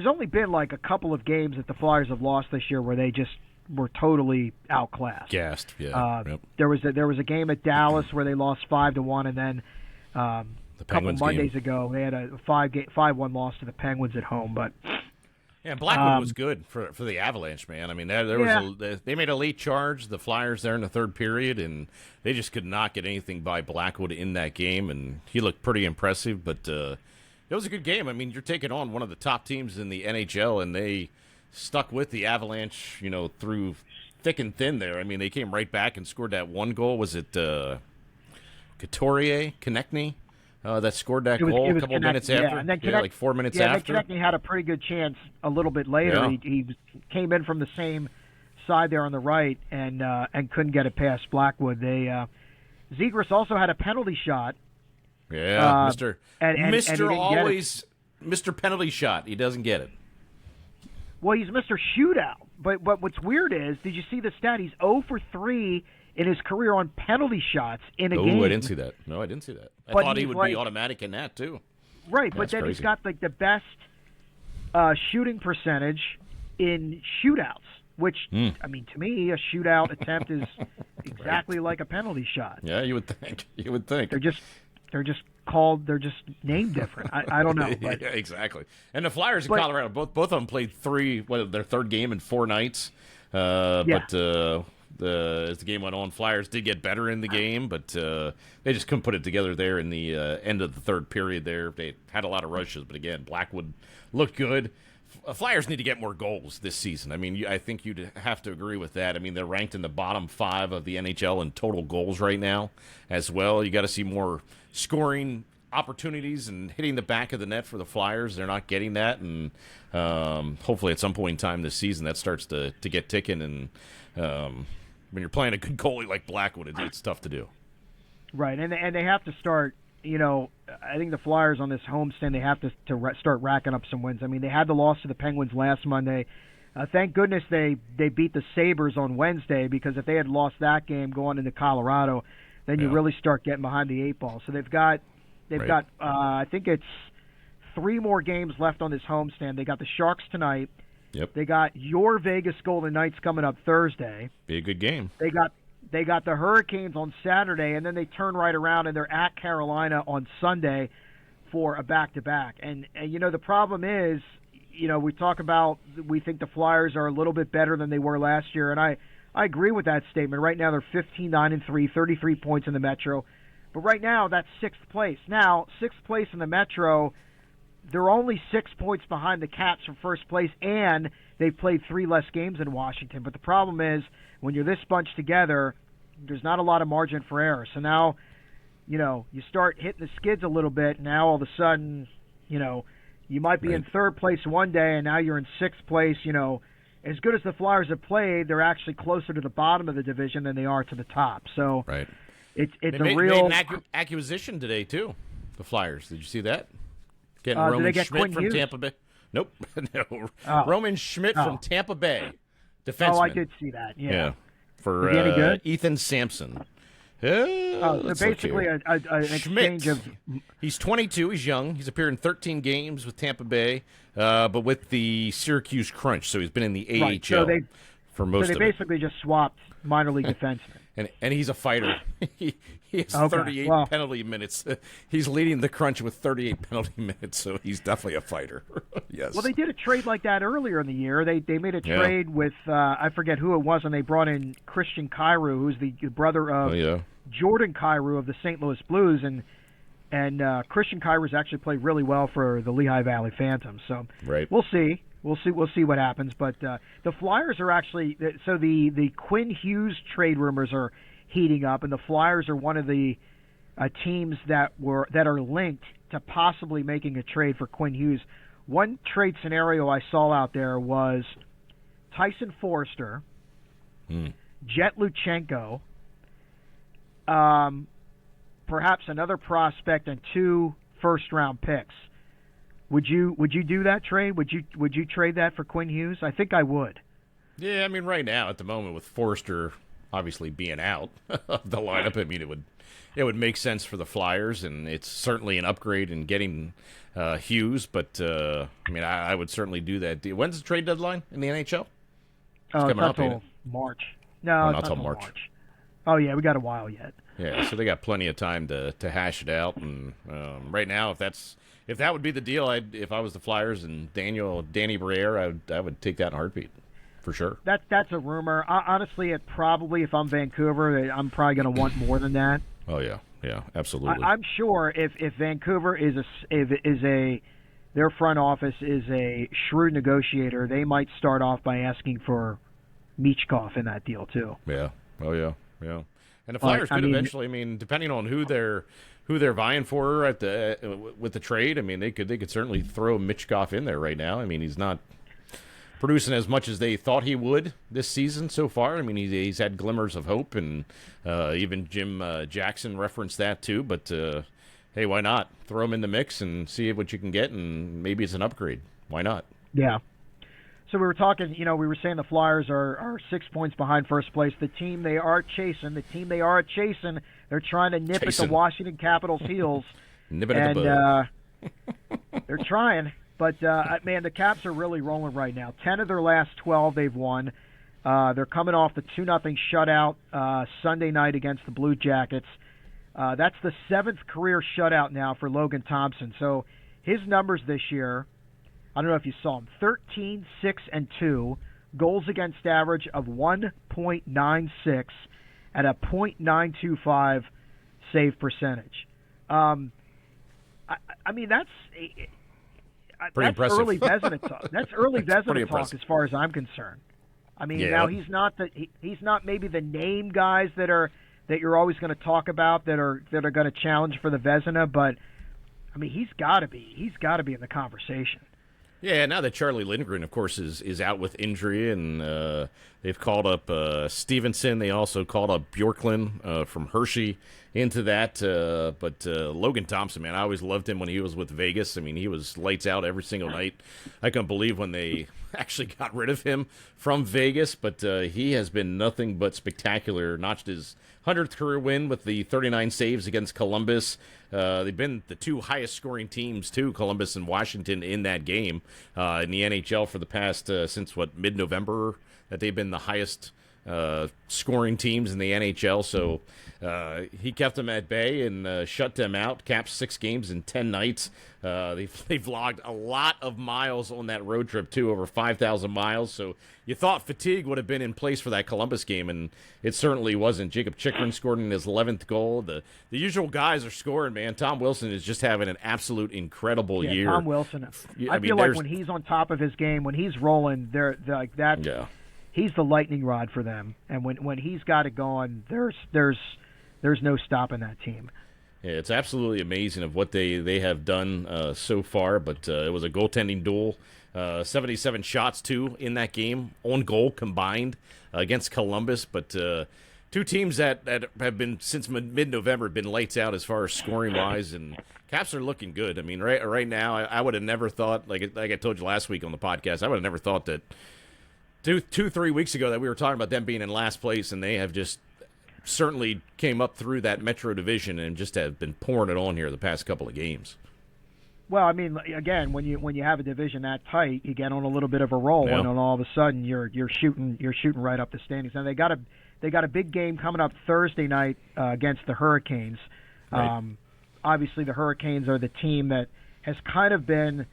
only been like a couple of games that the Flyers have lost this year where they just were totally outclassed. Gassed, yeah. Yep. There was a game at Dallas where they lost 5-1, and then a couple Mondays ago they had a 5-1 loss to the Penguins at home. But yeah, Blackwood was good for the Avalanche, man. I mean, they made a late charge, the Flyers there in the third period, and they just could not get anything by Blackwood in that game, and he looked pretty impressive. But it was a good game. I mean, you're taking on one of the top teams in the NHL, and they stuck with the Avalanche, through thick and thin there. I mean, they came right back and scored that one goal. Was it Konechny that scored that goal a couple of minutes after? And then like 4 minutes after. Konechny had a pretty good chance a little bit later. Yeah. He came in from the same side there on the right and couldn't get it past Blackwood. Zegras also had a penalty shot. Yeah, Mr. Mr. Penalty Shot. He doesn't get it. Well, he's Mr. Shootout. But what's weird is, did you see the stat? He's 0 for 3 in his career on penalty shots in a game. Oh, I didn't see that. No, I didn't see that. I thought he would be automatic in that, too. Right, but then he's got like the best shooting percentage in shootouts, which, I mean, to me, a shootout attempt is exactly like a penalty shot. Yeah, you would think. They're just named different. I don't know. But, yeah, exactly. And the Flyers in Colorado, both of them played their third game in 4 nights. But as the game went on, Flyers did get better in the game, but they just couldn't put it together there in the end of the third period there. They had a lot of rushes, but again, Blackwood looked good. Flyers need to get more goals this season. I mean, I think you'd have to agree with that. I mean, they're ranked in the bottom 5 of the NHL in total goals right now as well. You got to see more scoring opportunities and hitting the back of the net for the Flyers. They're not getting that, and hopefully at some point in time this season that starts to get ticking. And when you're playing a good goalie like Blackwood, it's tough to do. Right, and they have to start. I think the Flyers on this homestand, they have to start racking up some wins. I mean, they had the loss to the Penguins last Monday. Thank goodness they beat the Sabres on Wednesday, because if they had lost that game going into Colorado, then you really start getting behind the 8 ball. So they've got I think it's 3 more games left on this homestand. They got the Sharks tonight. Yep. They got your Vegas Golden Knights coming up Thursday. Be a good game. They got the Hurricanes on Saturday, and then they turn right around and they're at Carolina on Sunday for a back-to-back. And the problem is, we talk about we think the Flyers are a little bit better than they were last year, and I agree with that statement. Right now they're 15-9-3, 33 points in the Metro. But right now that's 6th place. Now, 6th place in the Metro, they're only 6 points behind the Caps from first place, and they've played 3 less games in Washington. But the problem is, when you're this bunched together, there's not a lot of margin for error. So now, you start hitting the skids a little bit. Now all of a sudden, you might be in 3rd place one day, and now you're in 6th place. As good as the Flyers have played, they're actually closer to the bottom of the division than they are to the top. So it's they a real made an acquisition today too. The Flyers, did you see that? Getting Roman Schmidt from Tampa Bay. Nope, no. Roman Schmidt from Tampa Bay, defenseman. Oh, I did see that. Yeah. For Is he any good? Ethan Sampson. So basically an exchange of... He's 22. He's young. He's appeared in 13 games with Tampa Bay, but with the Syracuse Crunch. So he's been in the AHL for most of it. So they basically just swapped minor league defensemen. And he's a fighter. He has 38 penalty minutes. He's leading the Crunch with 38 penalty minutes, so he's definitely a fighter. Yes. Well, they did a trade like that earlier in the year. They made a trade with, I forget who it was, and they brought in Christian Kyrou, who's the brother of Jordan Kyrou of the St. Louis Blues, and Christian Kyrou's actually played really well for the Lehigh Valley Phantoms. So we'll see. We'll see what happens. But the Flyers are actually – so the Quinn Hughes trade rumors are heating up, and the Flyers are one of the teams that are linked to possibly making a trade for Quinn Hughes. One trade scenario I saw out there was Tyson Forster Jet Luchenko, perhaps another prospect, and 2 first-round picks. Would you do that trade? Would you trade that for Quinn Hughes? I think I would. Yeah, I mean, right now at the moment with Forster obviously being out of the lineup, I mean it would make sense for the Flyers, and it's certainly an upgrade in getting Hughes. But I mean, I would certainly do that. When's the trade deadline in the NHL? It's not until March. No, it's not until March. Oh yeah, we got a while yet. Yeah, so they got plenty of time to hash it out. And right now, if that would be the deal, if I was the Flyers and Danny Briere, I would take that in a heartbeat, for sure. That's a rumor. Honestly, it probably, if I'm Vancouver, I'm probably going to want more than that. Oh yeah, absolutely. I'm sure if Vancouver their front office is a shrewd negotiator, they might start off by asking for Michkov in that deal too. Yeah. Oh yeah. And the Flyers could eventually, I mean, depending on who they're vying for with the trade, I mean, they could certainly throw Michkov in there right now. I mean, he's not producing as much as they thought he would this season so far. I mean, he's had glimmers of hope, and even Jim Jackson referenced that too. But hey, why not throw him in the mix and see what you can get, and maybe it's an upgrade. Why not? Yeah. So we were talking, we were saying the Flyers are 6 points behind first place. The team they are chasing, they're trying to nip at the Washington Capitals' heels. Nip it at the bud. They're trying. But, man, the Caps are really rolling right now. 10 of their last 12 they've won. They're coming off the 2-0 shutout Sunday night against the Blue Jackets. That's the 7th career shutout now for Logan Thompson. So his numbers this year, I don't know if you saw him, 13, 6, and 2, goals against average of 1.96 at a .925 save percentage. I mean, that's impressive. Early Vezina talk. That's early Vezina talk as far as I'm concerned. I mean, now he's not maybe the name guys that you're always going to talk about that are going to challenge for the Vezina, but I mean, he's got to be in the conversation. Yeah, now that Charlie Lindgren, of course, is out with injury, and they've called up Stevenson. They also called up Bjorklund from Hershey into that. But Logan Thompson, man, I always loved him when he was with Vegas. I mean, he was lights out every single night. I couldn't believe when they actually got rid of him from Vegas, but he has been nothing but spectacular. Notched his 100th career win with the 39 saves against Columbus. They've been the 2 highest scoring teams, too, Columbus and Washington, in that game in the NHL for the past, since mid-November, that they've been the highest scoring teams in the NHL. So he kept them at bay and shut them out. Caps 6 games in 10 nights. They've logged a lot of miles on that road trip, too, over 5,000 miles. So you thought fatigue would have been in place for that Columbus game, and it certainly wasn't. Jacob Chychrun scored in his 11th goal. The usual guys are scoring, man. Tom Wilson is just having an absolute incredible year. Tom Wilson. I feel like when he's on top of his game, when he's rolling, they're like that. Yeah. He's the lightning rod for them, and when he's got it going, there's no stopping that team. Yeah, it's absolutely amazing of what they have done so far. But it was a goaltending duel, 77 shots too in that game, on goal combined against Columbus. But 2 teams that have been since mid-November been lights out as far as scoring wise, and Caps are looking good. I mean, right now, I would have never thought, like I told you last week on the podcast, I would have never thought that 3 weeks ago that we were talking about them being in last place, and they have just certainly came up through that Metro division and just have been pouring it on here the past couple of games. Well, I mean, again, when you have a division that tight, you get on a little bit of a roll, and then all of a sudden you're shooting right up the standings. And they got a big game coming up Thursday night against the Hurricanes. Right. Obviously, the Hurricanes are the team that has kind of been.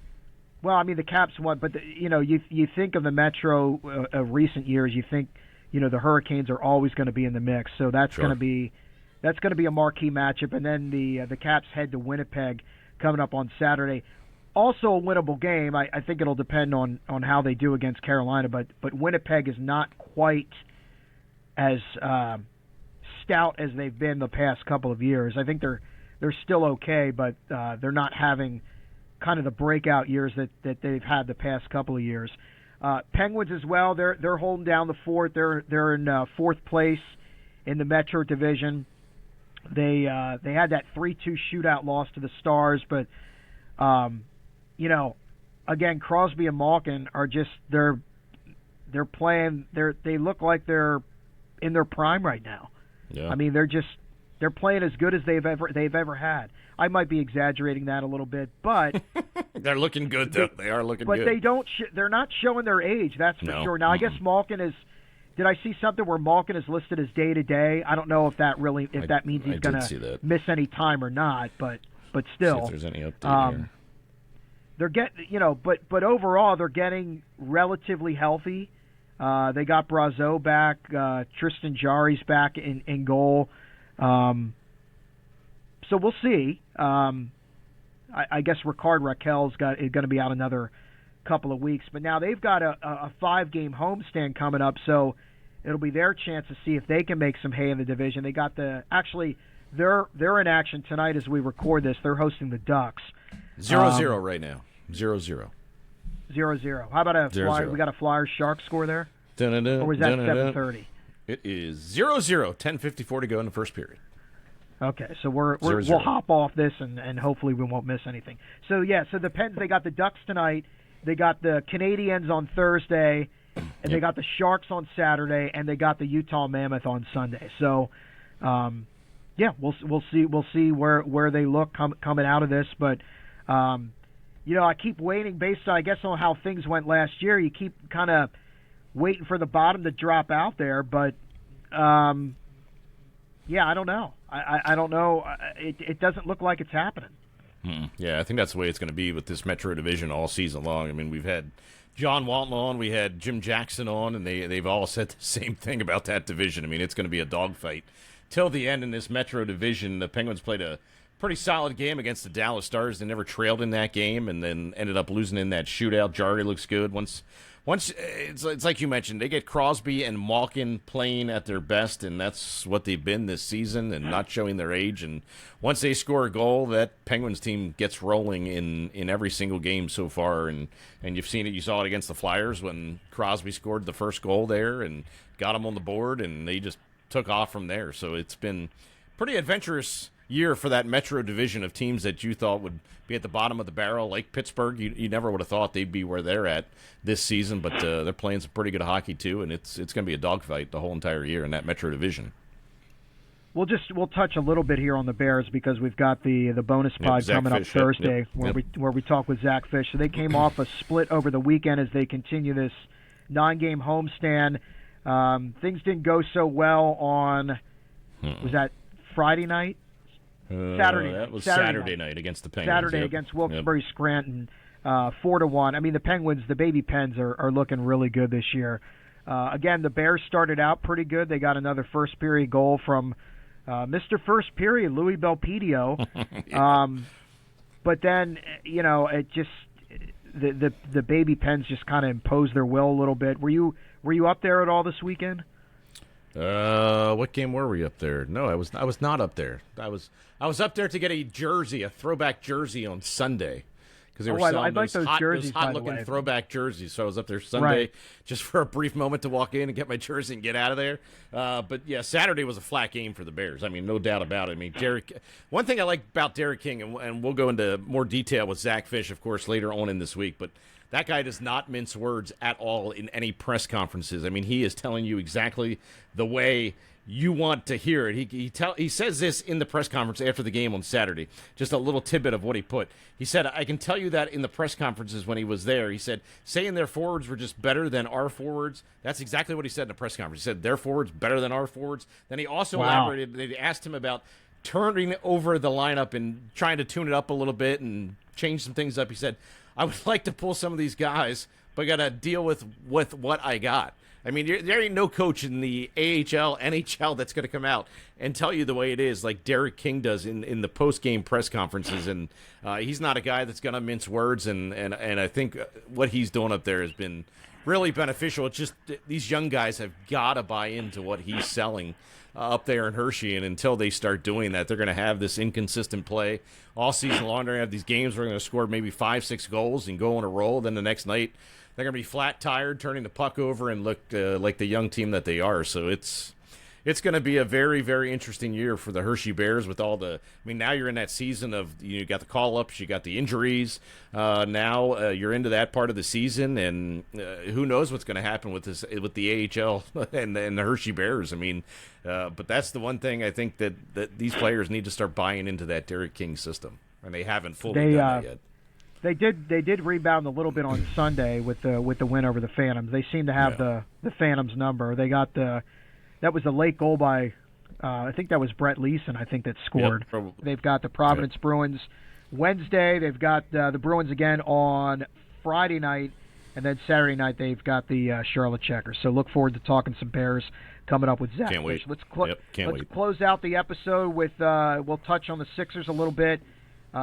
Well, I mean, the Caps won, but you think of the Metro of recent years, you think the Hurricanes are always going to be in the mix, so that's going to be a marquee matchup. And then the Caps head to Winnipeg coming up on Saturday. Also a winnable game. I think it'll depend on how they do against Carolina, but Winnipeg is not quite as stout as they've been the past couple of years. I think they're still okay, but they're not having kind of the breakout years that they've had the past couple of years. Penguins as well. They're holding down the fort. They're in fourth place in the Metro Division. They had that 3-2 shootout loss to the Stars, but again, Crosby and Malkin are just they're playing. They look like they're in their prime right now. Yeah. I mean, they're playing as good as they've ever had. I might be exaggerating that a little bit, but they're looking good though. They are looking good. But they're not showing their age. That's for sure. Now, I guess Malkin is. Did I see something where Malkin is listed as day to day? I don't know if that means he's going to miss any time or not, but still. See if there's any update here. They're but overall they're getting relatively healthy. They got Brazeau back, Tristan Jarry's back in goal. So we'll see. I guess Ricard Raquel's is going to be out another couple of weeks, but now they've got a 5-game homestand coming up, so it'll be their chance to see if they can make some hay in the division. They got they're in action tonight as we record this. They're hosting the Ducks. 0-0 right now. 0-0. 0-0. How about a Flyer? We got a Flyers Sharks score there? Or was that 7:30? It is 0-0. 10:54 to go in the first period. Okay, so we'll hop off this and hopefully we won't miss anything. So the Pens, they got the Ducks tonight. They got the Canadiens on Thursday, and they got the Sharks on Saturday, and they got the Utah Mammoth on Sunday. So, we'll see where they look coming out of this. But I keep waiting based on, I guess, on how things went last year. You keep kind of waiting for the bottom to drop out there, but I don't know. I don't know. It doesn't look like it's happening. Yeah, I think that's the way it's going to be with this Metro Division all season long. I mean, we've had John Walton on, we had Jim Jackson on, and they've all said the same thing about that division. I mean, it's going to be a dogfight till the end in this Metro Division. The Penguins played a pretty solid game against the Dallas Stars. They never trailed in that game, and then ended up losing in that shootout. Jarry looks good. Once it's like you mentioned, they get Crosby and Malkin playing at their best, and that's what they've been this season, and not showing their age. And once they score a goal, that Penguins team gets rolling in every single game so far. And you've seen it. You saw it against the Flyers when Crosby scored the first goal there and got them on the board, and they just took off from there. So it's been pretty adventurous year for that Metro Division of teams that you thought would be at the bottom of the barrel, like Pittsburgh. You never would have thought they'd be where they're at this season, but they're playing some pretty good hockey too, and it's going to be a dogfight the whole entire year in that Metro Division. We'll touch a little bit here on the Bears because we've got the bonus pod coming up Thursday where we talk with Zach Fish. So they came off a split over the weekend as they continue this 9-game homestand. Things didn't go so well on was that Friday night? Saturday. That was Saturday night against the Penguins. Saturday against Wilkes-Barre Scranton, 4-1. I mean, the Penguins, the baby Pens, are looking really good this year. Again, the Bears started out pretty good. They got another first-period goal from Mr. First Period, Louis Belpedio. But then, it just the baby Pens just kind of imposed their will a little bit. Were you up there at all this weekend? What game were we up there? No, I was not up there. I was up there to get a jersey, a throwback jersey on Sunday, because they were selling those jerseys, hot looking throwback jerseys. So I was up there Sunday just for a brief moment to walk in and get my jersey and get out of there. But yeah, Saturday was a flat game for the Bears. I mean, no doubt about it. I mean, one thing I like about Derek King, and we'll go into more detail with Zach Fish, of course, later on in this week, but that guy does not mince words at all in any press conferences. I mean, he is telling you exactly the way you want to hear it. He says this in the press conference after the game on Saturday. Just a little tidbit of what he put. He said, I can tell you that in the press conferences when he was there, he said, saying their forwards were just better than our forwards. That's exactly what he said in the press conference. He said their forwards better than our forwards. Then he also elaborated. They asked him about turning over the lineup and trying to tune it up a little bit and change some things up. He said, I would like to pull some of these guys, but I got to deal with what I got. I mean, there ain't no coach in the AHL, NHL that's going to come out and tell you the way it is like Derek King does in the post-game press conferences. And he's not a guy that's going to mince words. And I think what he's doing up there has been really beneficial. It's just these young guys have got to buy into what he's selling up there in Hershey, and until they start doing that, they're going to have this inconsistent play all season long. They're going to have these games where they're going to score maybe 5-6 goals and go on a roll. Then the next night, they're going to be flat tired, turning the puck over, and look like the young team that they are. So it's going to be a very, very interesting year for the Hershey Bears with all the. I mean, now you're in that season of you got the call-ups, you got the injuries. Now you're into that part of the season, and who knows what's going to happen with the AHL and the Hershey Bears. I mean, but that's the one thing I think that these players need to start buying into that Derek King system, and they haven't fully done that yet. They did rebound a little bit on Sunday with the win over the Phantoms. They seem to have the Phantoms number. They got that was a late goal by I think that was Brett Leeson, I think, that scored. Yep, they've got the Providence Bruins Wednesday. They've got the Bruins again on Friday night, and then Saturday night they've got the Charlotte Checkers. So look forward to talking some Bears coming up with Zach. Can't wait. Let's wait. close out the episode with we'll touch on the Sixers a little bit.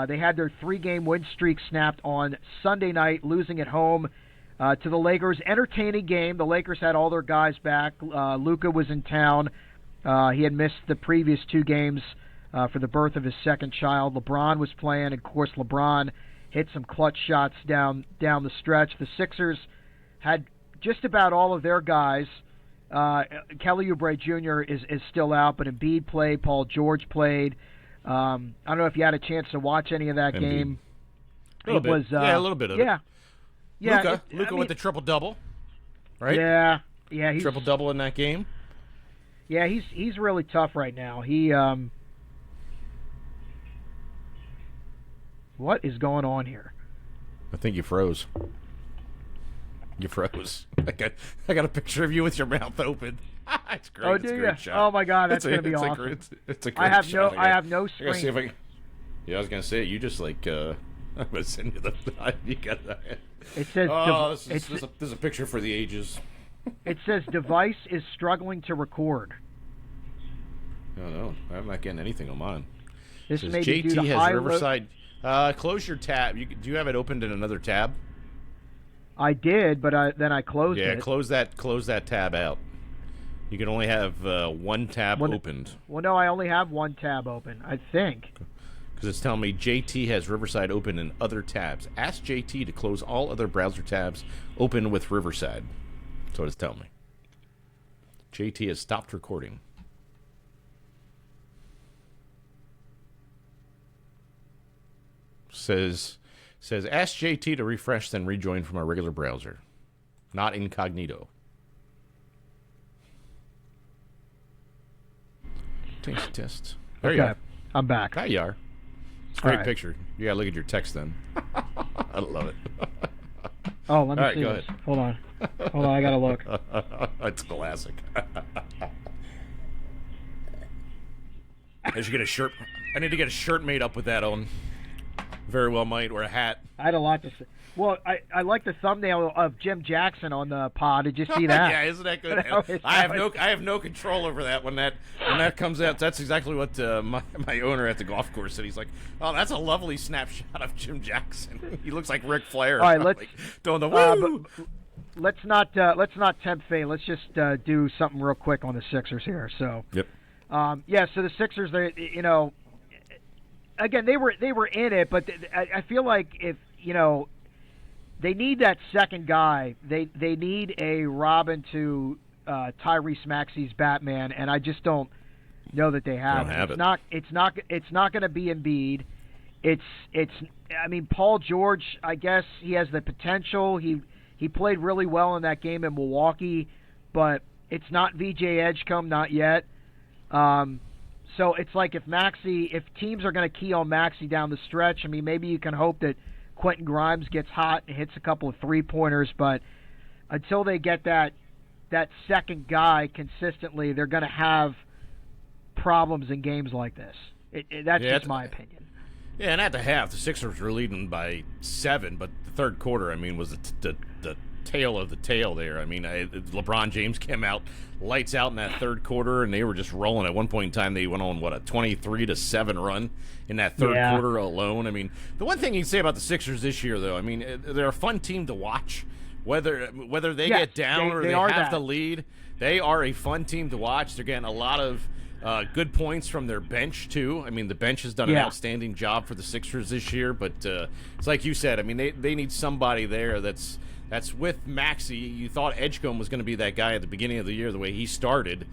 They had their 3-game win streak snapped on Sunday night, losing at home to the Lakers. Entertaining game. The Lakers had all their guys back. Luka was in town. He had missed the previous 2 games for the birth of his second child. LeBron was playing. Of course, LeBron hit some clutch shots down the stretch. The Sixers had just about all of their guys. Kelly Oubre Jr. is still out, but Embiid played. Paul George played. I don't know if you had a chance to watch any of that game. A little bit. A little bit of it. Yeah. Luka with the triple-double, right? Yeah. He's triple-double in that game. Yeah, he's really tough right now. He what is going on here? I think you froze. You froze. I got a picture of you with your mouth open. It's great. Oh, do you? Oh my God, that's gonna be awesome. It's a great shot. I have no screen. I was gonna say you just I'm gonna send you the. You got that. It says. This is a picture for the ages. It says device is struggling to record. No, I'm not getting anything on mine. This says may be due to JT has high Riverside. Close your tab. Do you have it opened in another tab? I did, but then I closed it. Yeah, close that tab out. You can only have one tab opened. Well, no, I only have one tab open, I think. Because it's telling me JT has Riverside open in other tabs. Ask JT to close all other browser tabs open with Riverside. That's what it's telling me. JT has stopped recording. Says ask JT to refresh, then rejoin from our regular browser. Not incognito. Test. There you are. I'm back. There you are. It's a great picture. You gotta look at your text then. I love it. Oh, let me see go this. ahead. Hold on, I gotta look. It's classic. I should get a shirt. I need to get a shirt made up with that on. Very well might, or a hat. I had a lot to say. Well, I like the thumbnail of Jim Jackson on the pod. Did you see that? Yeah, isn't that good? I have no control over that when that comes out. That's exactly what my owner at the golf course said. He's like, "Oh, that's a lovely snapshot of Jim Jackson. He looks like Ric Flair." All right, let's doing the woo. Let's not tempt fate. Let's just do something real quick on the Sixers here. So, yep. So the Sixers, again, they were in it, but I feel like if they need that second guy. They need a Robin to Tyrese Maxey's Batman, and I just don't know that they have. It's not going to be Embiid. I mean, Paul George, I guess he has the potential. He played really well in that game in Milwaukee, but it's not VJ Edgecombe, not yet. So it's like if teams are going to key on Maxey down the stretch, I mean, maybe you can hope that Quentin Grimes gets hot and hits a couple of three-pointers, but until they get that second guy consistently, they're going to have problems in games like this. That's just my opinion. Yeah, and at the half, the Sixers were leading by 7, but the third quarter, I mean, was the tail of the tail there. I mean, LeBron James came out lights out in that third quarter, and they were just rolling. At one point in time, they went on, a 23-7 run in that third quarter alone. I mean, the one thing you can say about the Sixers this year, though, I mean, they're a fun team to watch, whether they Yes, get down or they are have that. the lead, they are a fun team to watch. They're getting a lot of good points from their bench, too. I mean, the bench has done an outstanding job for the Sixers this year, but it's like you said. I mean, they need somebody there that's with Maxey. You thought Edgecombe was going to be that guy at the beginning of the year, the way he started.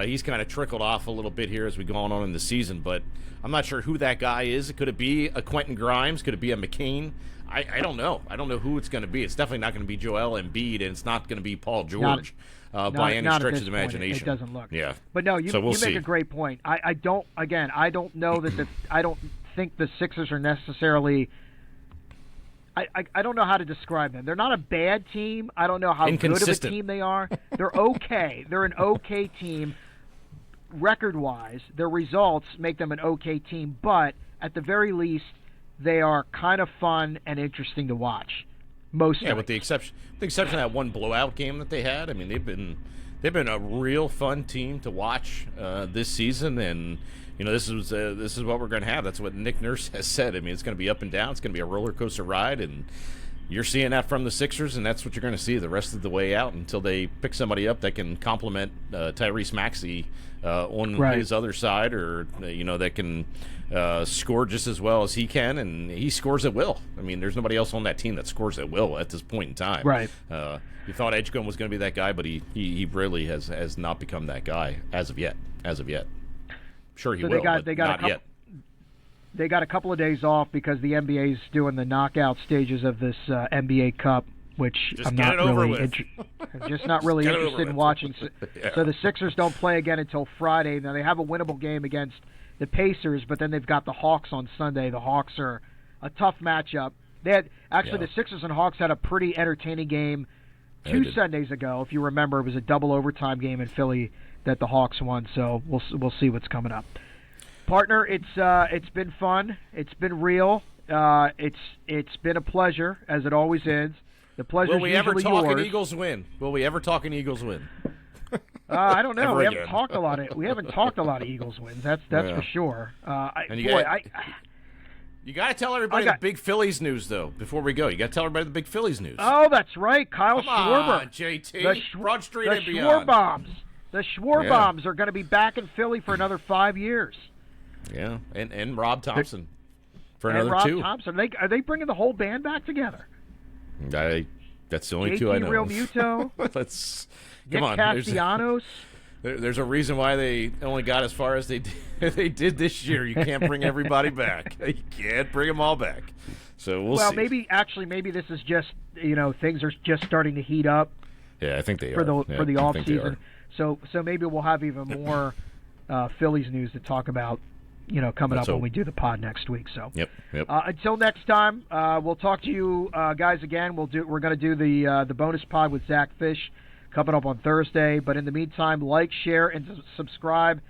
He's kind of trickled off a little bit here as we go on in the season, but I'm not sure who that guy is. Could it be a Quentin Grimes? Could it be a McCain? I don't know. I don't know who it's going to be. It's definitely not going to be Joel Embiid, and it's not going to be Paul George by any stretch of the imagination. It doesn't look. Yeah. But no, you we'll make a great point. I don't know that I don't think the Sixers are necessarily – I don't know how to describe them. They're not a bad team. I don't know how good of a team they are. They're okay. They're an okay team record-wise. Their results make them an okay team, but at the very least, they are kind of fun and interesting to watch. With the exception of that one blowout game that they had. I mean, they've been a real fun team to watch this season, and this is what we're going to have. That's what Nick Nurse has said. I mean, it's going to be up and down. It's going to be a roller coaster ride, and you're seeing that from the Sixers, and that's what you're going to see the rest of the way out until they pick somebody up that can complement Tyrese Maxey on his other side, or that can score just as well as he can, and he scores at will. I mean, there's nobody else on that team that scores at will at this point in time. Right. You thought Edgecombe was going to be that guy, but he really has not become that guy as of yet. Sure, he will, but not yet. They got a couple of days off because the NBA's doing the knockout stages of this NBA Cup, which I'm not really interested in watching. So the Sixers don't play again until Friday. Now they have a winnable game against the Pacers, but then they've got the Hawks on Sunday. The Hawks are a tough matchup. The Sixers and Hawks had a pretty entertaining game 2 Sundays ago. If you remember, it was a double overtime game in Philly that the Hawks won. So we'll see what's coming up. Partner, it's been fun. It's been real. It's been a pleasure, as it always is. The pleasure is usually yours. Will we ever talk an Eagles win? Will we ever talk an Eagles win? I don't know. We haven't talked a lot of Eagles wins. That's for sure. You got to tell everybody the big Phillies news, though, before we go. You got to tell everybody the big Phillies news. Oh, that's right. Kyle Schwarber. On, JT. Broad Street and beyond. The Schwarbombs are going to be back in Philly for another 5 years. Yeah, and Rob Thompson for another Rob 2. Thompson. Are they bringing the whole band back together? That's the only JT 2 I know. Real Muto. Come on. Castellanos. There's a reason why they only got as far as they did this year. You can't bring everybody back. You can't bring them all back. So we'll see. Maybe this is just things are just starting to heat up. Yeah, I think they for are. For the off season. So maybe we'll have even more Phillies news to talk about. Coming up when we do the pod next week. So yep. Until next time, we'll talk to you guys again. We're going to do the bonus pod with Zach Fish coming up on Thursday. But in the meantime, like, share, and subscribe.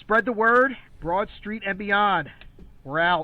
Spread the word. Broad Street and beyond. We're out.